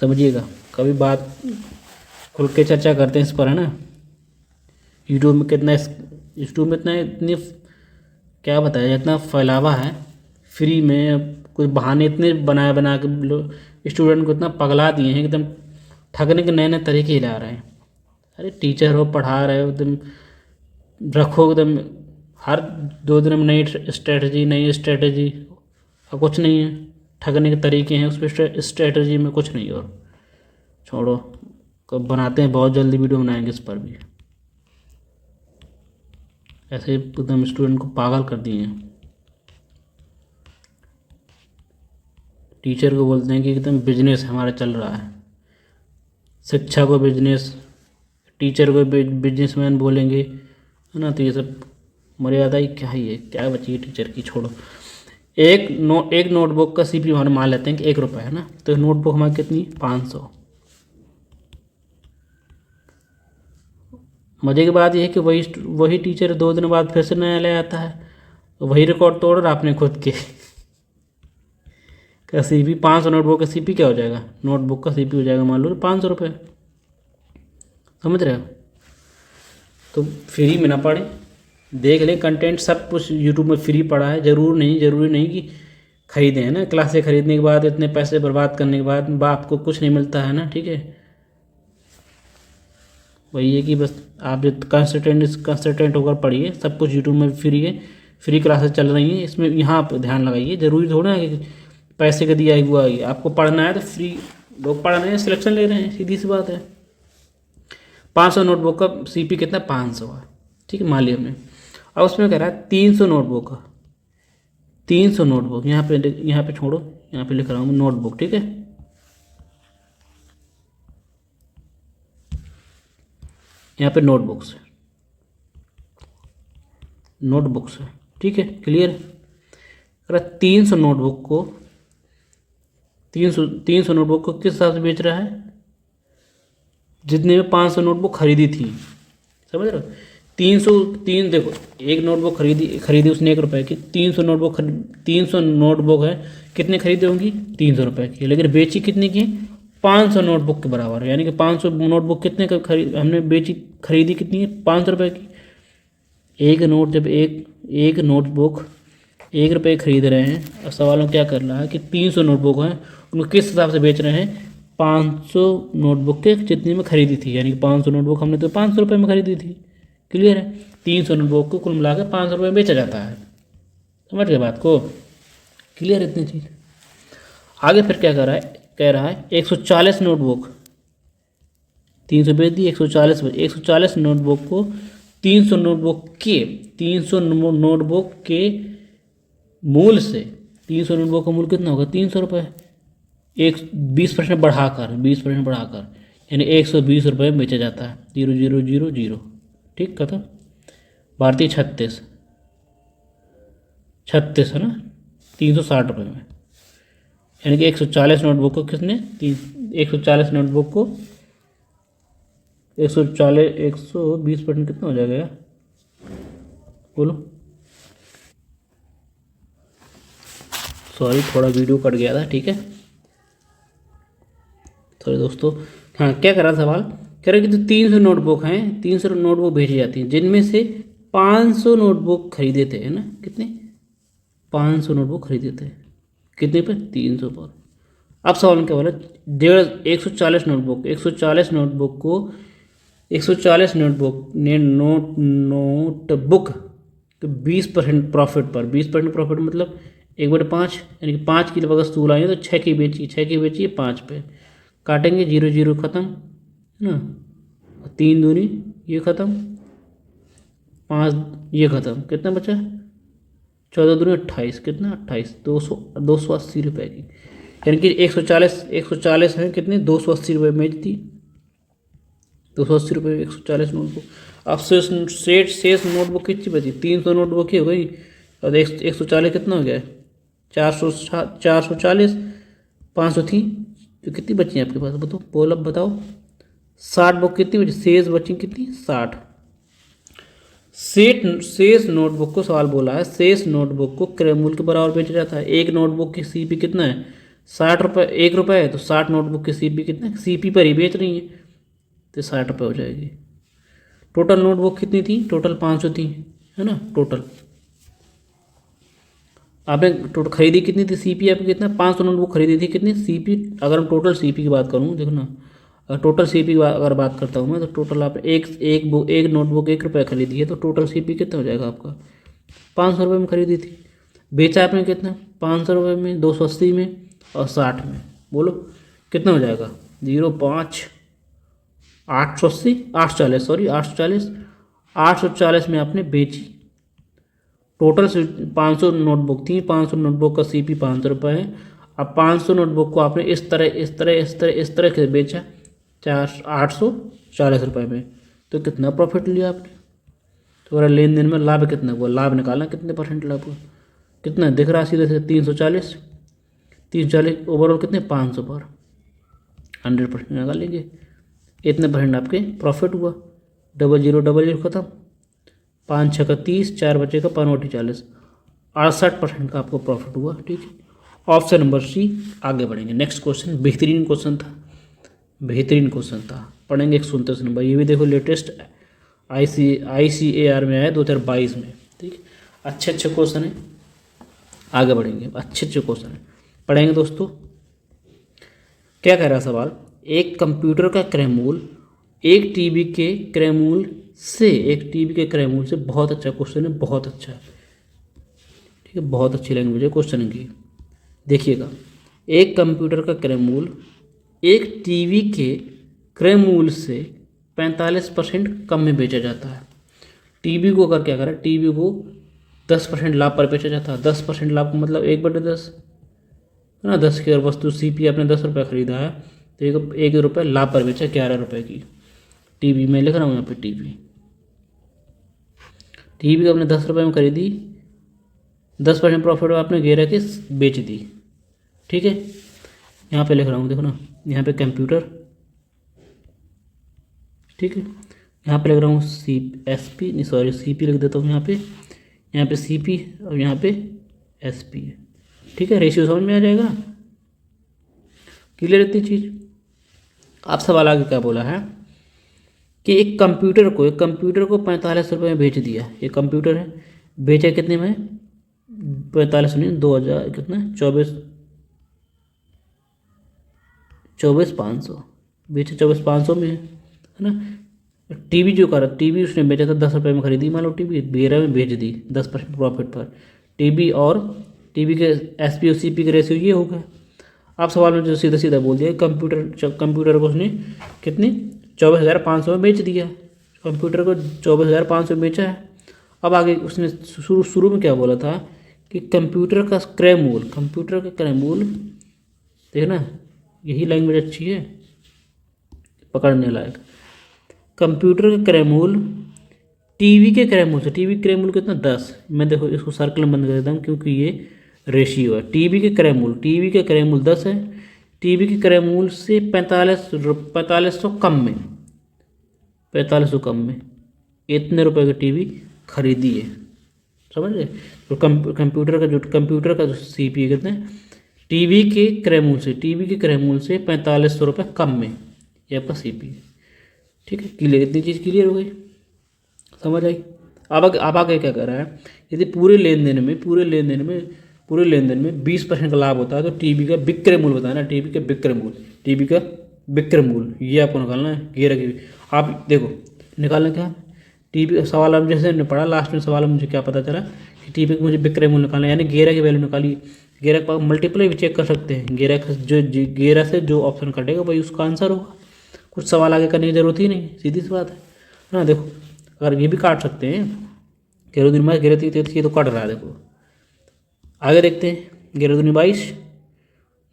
समझिएगा। कभी बात खुल के चर्चा करते हैं इस पर, है ना। यूट्यूब में इतनी क्या बताया, इतना फैलावा है फ्री में। कुछ बहाने इतने बना के स्टूडेंट को इतना पगला दिए हैं, एकदम ठगने के नए नए तरीके ही ला रहे हैं। अरे टीचर हो, पढ़ा रहे हो, एकदम रखो एकदम हर 2 दिन में नई स्ट्रेटजी। और कुछ नहीं है, ठगने के तरीके हैं उस पर, स्ट्रेटजी में कुछ नहीं। और छोड़ो, कब बनाते हैं, बहुत जल्दी वीडियो बनाएंगे इस पर भी। ऐसे एकदम स्टूडेंट को पागल कर दिए हैं। टीचर को बोलते हैं कि एकदम बिजनेस हमारा चल रहा है, शिक्षा को बिजनेस, टीचर को बिजनेसमैन बोलेंगे, है ना। तो ये सब मर्यादा ही क्या ही है, क्या बची है टीचर की। छोड़ो, एक नोटबुक का CP हमारे मान लेते हैं कि 1 रुपये, है ना। तो नोटबुक हमारी कितनी, 500। मज़े की बात यह है कि वही टीचर 2 दिन बाद फिर से नया ले आता है, वही रिकॉर्ड तोड़ रहा आपने खुद के का CP। 500 नोटबुक का CP क्या हो जाएगा, नोटबुक का CP हो जाएगा मान लो 500 रुपये, समझ रहे हो। तो फ्री में ना पढ़े, देख लें कंटेंट, सब कुछ यूट्यूब में फ्री पड़ा है। ज़रूरी नहीं कि खरीदें, है ना। क्लासें खरीदने के बाद, इतने पैसे बर्बाद करने के बाद आपको कुछ नहीं मिलता है ना, ठीक है। वही है कि बस आप जो कंसल्टेंट होकर पढ़िए, सब कुछ यूट्यूब में फ्री है, फ्री क्लासेस चल रही हैं। इसमें यहाँ पर ध्यान लगाइए, ज़रूरी थोड़ा है कि पैसे का दिया हुआ है। आपको पढ़ना है तो फ्री लोग पढ़ रहे हैं, सिलेक्शन ले रहे हैं, सीधी सी बात है। 500 नोटबुक का सीपी कितना, 500 है, ठीक है, मान लिया हमने। अब उसमें कह रहा है 300 नोटबुक का, 300 नोटबुक, यहाँ पे छोड़ो, यहाँ पे लिख रहा हूँ नोटबुक, ठीक है। यहाँ पे नोटबुक्स है, नोटबुक्स है, ठीक है, क्लियर है। अगर 300 नोटबुक को 300 नोटबुक को किस हिसाब से बेच रहा है, जितने में 500 नोटबुक खरीदी थी, समझ रहे हो। 303 देखो, एक नोटबुक खरीदी उसने 1 रुपए की, 300 नोटबुक है, कितने खरीदे होंगी, 300 रुपए की, लेकिन बेची कितने की, 500 नोटबुक के बराबर है। यानी कि 500 नोटबुक कितने का हमने खरीदी कितनी है, 500 रुपए की। जब एक नोटबुक 1 रुपये खरीद रहे हैं, और सवाल में क्या कर रहा है कि 300 नोटबुक हैं, उनको किस हिसाब से बेच रहे हैं, 500 नोटबुक के जितने में खरीदी थी। यानी कि 500 नोटबुक हमने तो 500 रुपये में खरीदी थी, क्लियर है। 300 नोटबुक को कुल मिला कर 500 रुपये में बेचा जाता है, समझ गए बात को, क्लियर इतनी चीज़। आगे फिर क्या कह रहा है 140 नोटबुक, 300 बेच दी, 140 नोटबुक को 300 नोटबुक के मूल से, 300 नोटबुक का मूल कितना होगा, 300 रुपये, 20% बढ़ाकर यानी 120 रुपये में बेचा जाता है, 0000, ठीक, खत्म। भारतीय 36 है ना, 360 रुपये में, यानी कि 140 नोटबुक को किसने 140 नोटबुक को 120% कितना हो जाएगा यार, बोलो, सॉरी थोड़ा वीडियो कट गया था, ठीक है, सॉरी दोस्तों। हाँ, क्या कर रहा सवाल, कह रहा कि तो 300 नोटबुक हैं, 300 नोटबुक भेजी जाती हैं, जिनमें से 500 नोटबुक खरीदे थे, है ना, कितने, 500 नोटबुक खरीदे थे, कितने पर, 300 पर। अब सवाल में क्या बोला, 140 नोटबुक, 140 नोटबुक को 140 नोटबुक 20% प्रॉफिट पर, 20% प्रॉफिट मतलब 1/5, यानी कि 5 की वस्तु लाई है तो 6 की बेची 5 पे, काटेंगे 00 ख़त्म, है ना, 3 दूनी ये ख़त्म, 5 ये ख़त्म, कितना बचा, 14 दूनी 28, कितना 28, 280 रुपये की, यानी कि 140 है, कितने 280 रुपये में दी, 280 रुपये 140 नोटबुक। अब शेष नोटबुक कितनी बची, 300 नोटबुक ही हो गई, और 140 कितना हो गया, 440, 500 थी तो कितनी बची आपके पास, बताओ 60 बुक कितनी बची, शेष बची कितनी, 60। शेष नोटबुक को सवाल बोला है, शेष नोटबुक को क्रय मूल्य के बराबर बेचा जाता है। एक नोटबुक की सीपी कितना है, 60 रुपये, 1 रुपये है तो 60 नोटबुक की सीपी कितना है, सीपी पर ही बेच रही है तो 60 रुपये हो जाएगी। टोटल नोटबुक कितनी थी, टोटल 500 थी, है ना, टोटल आपने टोटल खरीदी कितनी थी, सीपी आपकी कितना, 500 नोटबुक खरीदी थी, कितनी सीपी, अगर हम टोटल सीपी की बात करूँ, देखो ना, अगर टोटल सीपी की अगर बात करता हूँ मैं, तो टोटल आप एक नोटबुक 1 रुपये खरीदी है तो टोटल सीपी कितना हो जाएगा आपका, 500 रुपये में खरीदी थी, बेचा आपने कितना, 500 रुपये में, 280 में और 60 में, बोलो कितना हो जाएगा, 0.5 880 840 सॉरी 840 में आपने बेची। टोटल 500 नोटबुक थी, 500 नोटबुक का सीपी 500 रुपये है। अब 500 नोटबुक को आपने इस तरह से बेचा 840 रुपये में, तो कितना प्रॉफिट लिया आपने, तो लेन देन में लाभ कितना हुआ, लाभ निकालना कितने परसेंट लाभ हुआ, कितना दिख रहा है सीधे से 340 ओवरऑल कितने 500 पर 100% निकालेंगे, इतने परसेंट आपके प्रॉफिट हुआ, 0000 खत्म, 5 6 का 30, 4 बचे का 5 40, 68% का आपको प्रॉफिट हुआ, ठीक है। Option number C. आगे बढ़ेंगे, नेक्स्ट क्वेश्चन बेहतरीन क्वेश्चन था, पढ़ेंगे 129 नंबर, ये भी देखो लेटेस्ट ICAR में आया 2022 में, ठीक है। अच्छे क्वेश्चन है, आगे बढ़ेंगे, अच्छे क्वेश्चन है, पढ़ेंगे दोस्तों। क्या कह रहा सवाल, एक कंप्यूटर का क्रय मूल्य एक टीवी के क्रय मूल्य से, बहुत अच्छा क्वेश्चन है, बहुत अच्छा, ठीक है, बहुत अच्छी लैंग्वेज है क्वेश्चन की। देखिएगा, एक कंप्यूटर का क्रय मूल्य एक टीवी के क्रय मूल्य से 45% कम में बेचा जाता है। टीवी को अगर क्या करें, टीवी को 10% लाभ पर बेचा जाता है। 10% लाभ का मतलब 1/10 है ना। 10 की अगर वस्तु सीपी आपने 10 रुपये खरीदा है तो 1 रुपये लाभ पर बेचा 11 रुपये की। टीवी में लिख रहा हूँ यहाँ पे टीवी आपने 10 रुपये में खरीदी, 10% प्रॉफिट आपने 11 के बेच दी। ठीक है, यहाँ पे लिख रहा हूँ, देखो ना, यहाँ पे कंप्यूटर, ठीक है, यहाँ पे लिख रहा हूँ सीपी लिख देता हूँ यहाँ पे सीपी और यहाँ पे एसपी है। ठीक है, रेशियो समझ में आ जाएगा, क्लियर इतनी चीज़। आप सवाल आगे क्या बोला है कि एक कंप्यूटर को 45 रुपये में बेच दिया। एक कंप्यूटर है, बेचा कितने में? 45 नहीं, 2000 कितना, 24,500 बेचा, 24,500 में है ना। टीवी जो करा, टीवी उसने बेचा था 10 रुपये में खरीदी, मान लो टीवी 12 में बेच दी 10% प्रॉफिट पर। टीवी और टीवी के एसपी और सीपी के रेशियो ये हो गया। आप सवाल में जो सीधा सीधा बोल दिया, कंप्यूटर को उसने कितनी 24,500 में बेच दिया। कंप्यूटर को 24,500 में बेचा है। अब आगे उसने शुरू में क्या बोला था कि कंप्यूटर का क्रय मूल्य देखना, यही लैंग्वेज अच्छी है, पकड़ने लायक। कंप्यूटर का क्रय मूल्य टीवी के क्रय मूल्य से, टीवी क्रय मूल्य कितना 10, मैं देखो इसको सर्कल में बंद कर देता हूँ क्योंकि ये रेशियो है। टीवी के क्रय मूल्य 10 है, टीवी के क्रय मूल्य से 4500 कम में इतने रुपए की टीवी खरीदी है, समझ गए। तो कंप्यूटर का जो सीपी कितने, टीवी के क्रय मूल्य से 4500 रुपये कम में, ये आपका सीपी है। ठीक है, क्लियर, इतनी चीज़ क्लियर हो गई, समझ आई। अब आगे क्या कर रहा है, यदि पूरे लेन देन में 20% का लाभ होता है तो टीवी का विक्रय मूल्य बताना। टीवी का विक्रय मूल्य ये आपको निकालना है। आप देखो निकालना क्या, टीवी सवाल अब जैसे हमने पढ़ा लास्ट में सवाल में मुझे क्या पता चला कि टीवी का मुझे विक्रय मूल्य निकालना है, यानी 11 की वैल्यू निकाली। 11 का मल्टीप्लाई भी चेक कर सकते हैं, 11 से जो ऑप्शन कटेगा वही उसका आंसर होगा। कुछ सवाल आगे करने की जरूरत ही नहीं, सीधी सी बात है ना। देखो अगर ये भी काट सकते हैं, 11 दूनी 22, 11 ये तो कट रहा है। देखो आगे देखते हैं, 11 दूनी 22,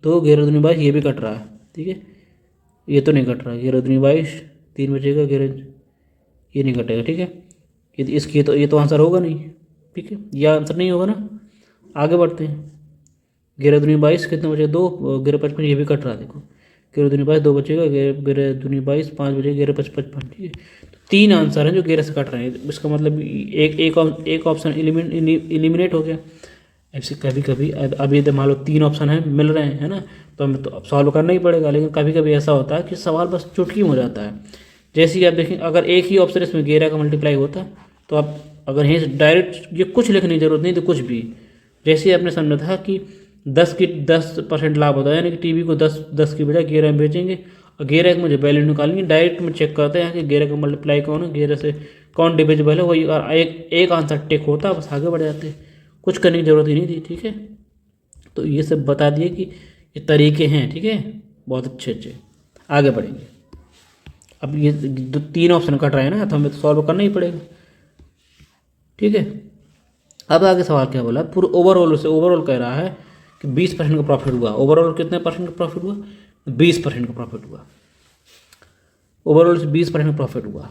2 11 दूनी 22 ये भी कट रहा है। ठीक है, ये तो नहीं कट रहा, 11 दूनी 22, 3 बचेगा, 11 ये नहीं कटेगा। ठीक है, ये तो आंसर होगा नहीं। ठीक है, यह आंसर नहीं होगा ना। आगे बढ़ते हैं, 11 दूनी 22 कितना बचेगा, 2, 11 55 ये भी कट रहा है। देखो 11 दूनी 22 2 बचेगा, 11 दूनी 22 5 बचेगा, 11 55। ठीक है, तो 3 आंसर हैं जो 11 से कट रहे हैं। इसका मतलब एक ऑप्शन एलिमिनेट हो गया। ऐसे कभी कभी अभी तो मान लो 3 ऑप्शन हैं मिल रहे हैं, है ना, तो हमें तो सॉल्व करना ही पड़ेगा। लेकिन कभी कभी ऐसा होता है कि सवाल बस चुटकी में हो जाता है। जैसे ही आप देखें, अगर एक ही ऑप्शन इसमें 11 का मल्टीप्लाई होता तो आप अगर यहीं डायरेक्ट ये कुछ लिखने की जरूरत नहीं, तो कुछ भी जैसे ही आपने समझा था कि 10% लाभ होता है, यानी कि टीवी को 10 की बजाय 11 में बेचेंगे और 11 की मुझे वैल्यू निकालेंगे। डायरेक्ट में चेक करते हैं कि 11 का मल्टीप्लाई कौन है, 11 से कौन डिविजिबल है, वही एक आंसर टिक होता है, बस आगे बढ़ जाते हैं, कुछ करने की जरूरत ही नहीं थी। ठीक है, तो ये सब बता दिए कि ये तरीके हैं। ठीक है, बहुत अच्छे आगे बढ़ेंगे। अब ये 3 ऑप्शन कट रहे हैं ना, तो हमें तो सॉल्व करना ही पड़ेगा। ठीक है, अब आगे सवाल क्या बोला, पूरा ओवरऑल कह रहा है कि 20% का प्रॉफिट हुआ। ओवरऑल कितने परसेंट का प्रॉफिट हुआ, 20% का प्रॉफिट हुआ। ओवरऑल से 20% का प्रॉफिट हुआ।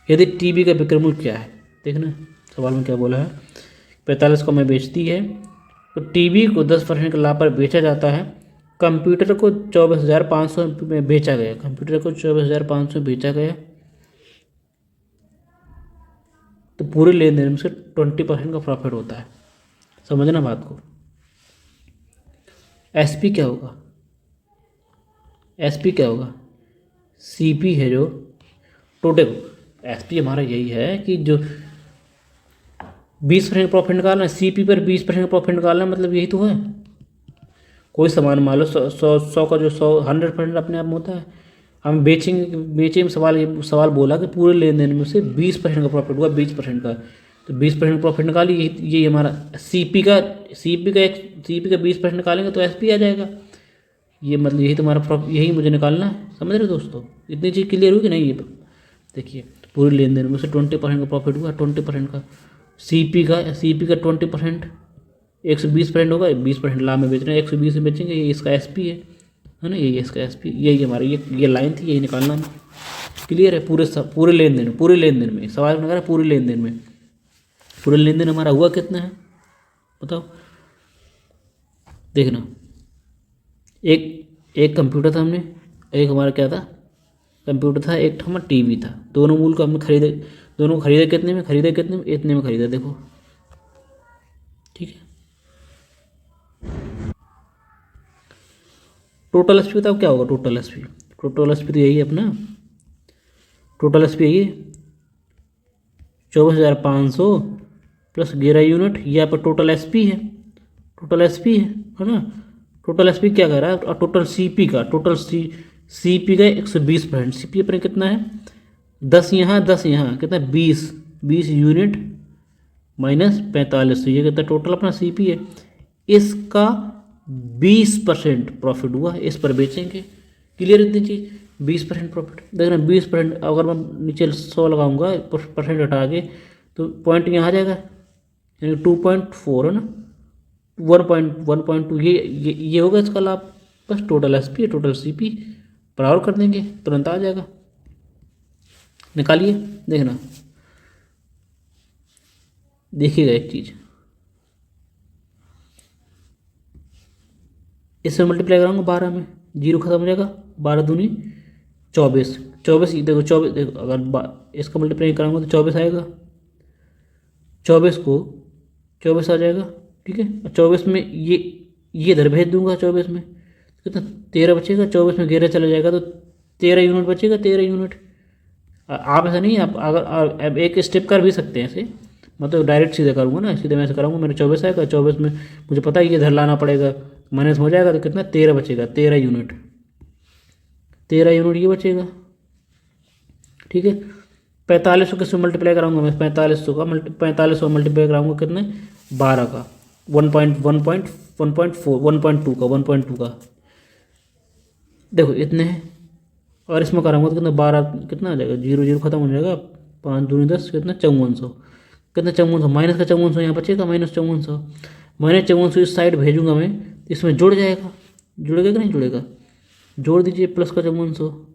यदि टीवी का विक्रय मूल्य क्या है, देखना सवाल में क्या बोला है, 45 को मैं बेचती है तो टीवी को 10% के लाभ पर बेचा जाता है। कंप्यूटर को 24,500 में बेचा गया, तो पूरे लेन देन में से 20% का प्रॉफिट होता है। समझना बात को। एसपी क्या होगा, सीपी है जो टोटल। एसपी हमारा यही है कि जो 20% प्रॉफिट निकालना है, सीपी पर 20% प्रॉफिट निकालना, मतलब यही तो है। कोई सामान मान लो 100 का जो 100% अपने आप में होता है, हम बेचेंगे में सवाल बोला कि पूरे लेन देन में से 20% का प्रॉफिट हुआ, 20% का, तो 20% प्रॉफिट निकाली। ये हमारा सीपी का 20% निकालेंगे तो एसपी आ जाएगा। ये मतलब यही तुम्हारा यही मुझे निकालना है, समझ रहे हो दोस्तों? इतनी चीज़ क्लियर हुई कि नहीं? ये देखिए पूरे लेन देन में से 20% का प्रॉफिट हुआ, 20% का सी पी का 20%, 120% होगा, 20% लाभ में बेच रहे हैं, 120 में बेचेंगे, ये इसका एस पी है ना, यही इसका एस पी, यही हमारा ये लाइन थी, यही निकालना है। क्लियर है? पूरे लेन देन में सवाल में कह रहा है पूरे लेन देन में, पूरे लेन देन हमारा हुआ कितना है बताओ? देखना, एक कंप्यूटर था हमने, एक हमारा क्या था, कंप्यूटर था, एक हमारा टीवी था, दोनों मूल को हमने खरीदे, दोनों को खरीदे कितने में, इतने में खरीदा, देखो ठीक है। टोटल एस पी बताओ क्या होगा? टोटल एस पी तो यही है अपना, टोटल एस पी यही 24,500 प्लस 11 यूनिट, ये आपका टोटल एस पी है, है ना। टोटल एस पी क्या कह रहा है? और टोटल सी पी का, सी पी का 120%, सी पी अपने कितना है 10 यहाँ 10 यहाँ, कितना 20 यूनिट माइनस 45, तो ये कितना टोटल अपना सी पी है। इसका 20% प्रॉफिट हुआ, इस पर बेचेंगे। क्लियर इतनी चीज़? 20% प्रॉफिट, देखना 20%, अगर मैं नीचे 100 लगाऊंगा परसेंट हटा के तो पॉइंट यहाँ आ जाएगा, यानी 2.4 है ना, 1.2, ये होगा इसका लाभ। बस total S P total C P बराबर कर देंगे, तुरंत आ जाएगा। निकालिए, देखना, देखिएगा एक चीज़, इससे मल्टीप्लाई कराऊंगा 12 में, 0 खत्म हो जाएगा, 12 दूनी 24, देखो 24, देखो अगर इसका मल्टीप्लाई कराऊंगा तो 24 आएगा, 24 को 24 आ जाएगा, ठीक है। और 24 में ये इधर भेज दूंगा, 24 में कितना 13 बचेगा, 24 में 11 चला जाएगा तो 13 यूनिट बचेगा, 13 यूनिट। आप ऐसा नहीं, आप अगर अब एक स्टेप कर भी सकते हैं ऐसे, मतलब डायरेक्ट सीधे करूँगा ना, सीधे मैं ऐसे कराऊंगा, मेरे 24 आएगा, 24 में मुझे पता है ये इधर लाना पड़ेगा, माइनस हो जाएगा तो कितना 13 बचेगा, 13 यूनिट ये बचेगा, ठीक है। 4500 किससे मल्टीप्लाई कराऊंगा मैं, 4500 मल्टीप्लाई कराऊंगा कितने 12 का, 1.2 का, देखो इतने हैं। और इसमें कराऊंगा तो कितना 12, कितना आ जाएगा, 0 खत्म हो जाएगा, 5 दूनी 10, कितना 5400, कितना 5400 माइनस का 5400 यहाँ बचेगा, -5400 इस साइड भेजूंगा मैं, इसमें जुड़ जाएगा, जुड़ेगा कि नहीं जुड़ेगा? जोड़ दीजिए प्लस का 5400,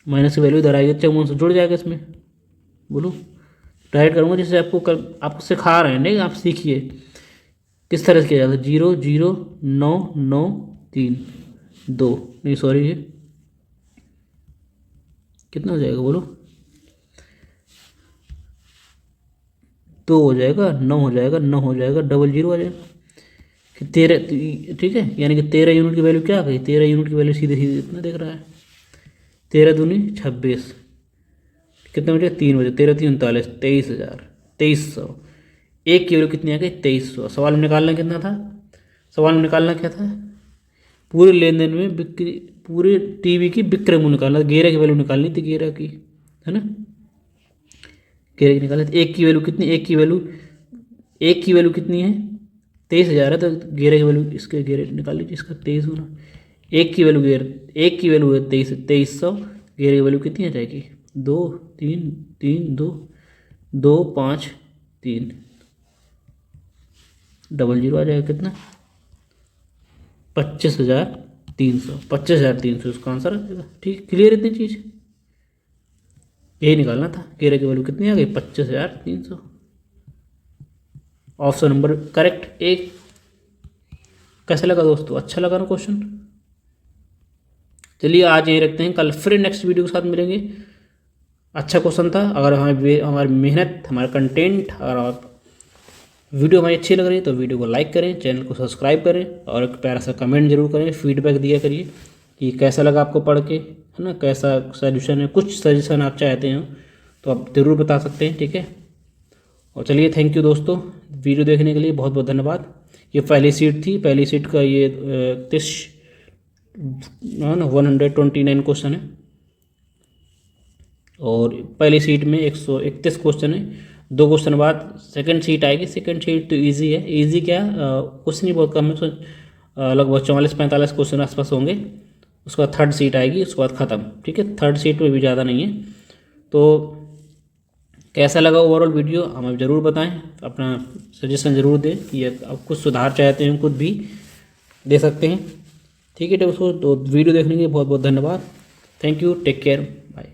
माइनस की वैल्यू इधर आएगी, 5400 जुड़ जाएगा इसमें, बोलो डायरेक्ट करूँगा जैसे आपको सिखा रहे हैं, नहीं आप सीखिए किस तरह से किया जाता है। 0 0 9 9 3 2, नहीं सॉरी, ये कितना हो जाएगा बोलो, 2 हो जाएगा, 9 हो जाएगा, 00 आ जाएगा कि 13, ठीक है, यानी कि 13 यूनिट की वैल्यू क्या आ गई, 13 यूनिट की वैल्यू सीधे सीधे इतना देख रहा है, 13 दूनी 26, कितने बजे 3 बजे, 13 3 39, 23,000, एक की वैल्यू कितनी आ गई 2300। सवाल में निकालना कितना था, सवाल में निकालना क्या था, पूरे लेन देन में बिक्री, पूरे टीवी की विक्रय मूल्य निकालना, 11 की वैल्यू निकालनी थी, 11 की, है ना, 11 की निकालनी थी। एक की वैल्यू कितनी, एक की वैल्यू कितनी है 23,000 है, तो 11 की वैल्यू, इसके 11 निकाल लीजिए, इसका 23 होना, एक की वैल्यू है 2300, 11 की वैल्यू कितनी आ जाएगी 2 3 3 2 2 5 3, 00 आ जाएगा, कितना 25,300 इसका आंसर आ जाएगा, ठीक। क्लियर इतनी चीज़, यही निकालना था, 11 की वैल्यू कितनी आ गई 25,300, ऑप्शन नंबर करेक्ट एक। कैसा लगा दोस्तों, अच्छा लगा ना क्वेश्चन? चलिए आज यहीं रखते हैं, कल फिर नेक्स्ट वीडियो के साथ मिलेंगे। अच्छा क्वेश्चन था, अगर हमारी मेहनत, हमारा कंटेंट, अगर आप वीडियो हमारी अच्छी लग रही है तो वीडियो को लाइक करें, चैनल को सब्सक्राइब करें, और एक प्यारा सा कमेंट जरूर करें, फीडबैक दिया करिए कि कैसा लगा आपको पढ़ के, है ना, कैसा सजेशन है, कुछ सजेशन आप चाहते हैं तो आप ज़रूर बता सकते हैं, ठीक है। और चलिए थैंक यू दोस्तों, वीडियो देखने के लिए बहुत बहुत धन्यवाद। ये पहली सीट थी, पहली सीट का ये 129 क्वेश्चन है, और पहली सीट में 131 क्वेश्चन है, 2 क्वेश्चन बाद सेकंड सीट आएगी। सेकंड सीट तो इजी है, इजी क्या कुछ नहीं, बहुत कम है, लगभग 44-45 क्वेश्चन आसपास होंगे। उसके बाद थर्ड सीट आएगी, उसके बाद ख़त्म। ठीक है, थर्ड सीट में भी ज़्यादा नहीं है। तो कैसा लगा ओवरऑल वीडियो हमें ज़रूर बताएं, अपना सजेशन ज़रूर दें कि आप कुछ सुधार चाहते हैं कुछ भी दे सकते हैं। ठीक है, तो वीडियो देखने के लिए बहुत बहुत धन्यवाद। Thank you, take care, bye.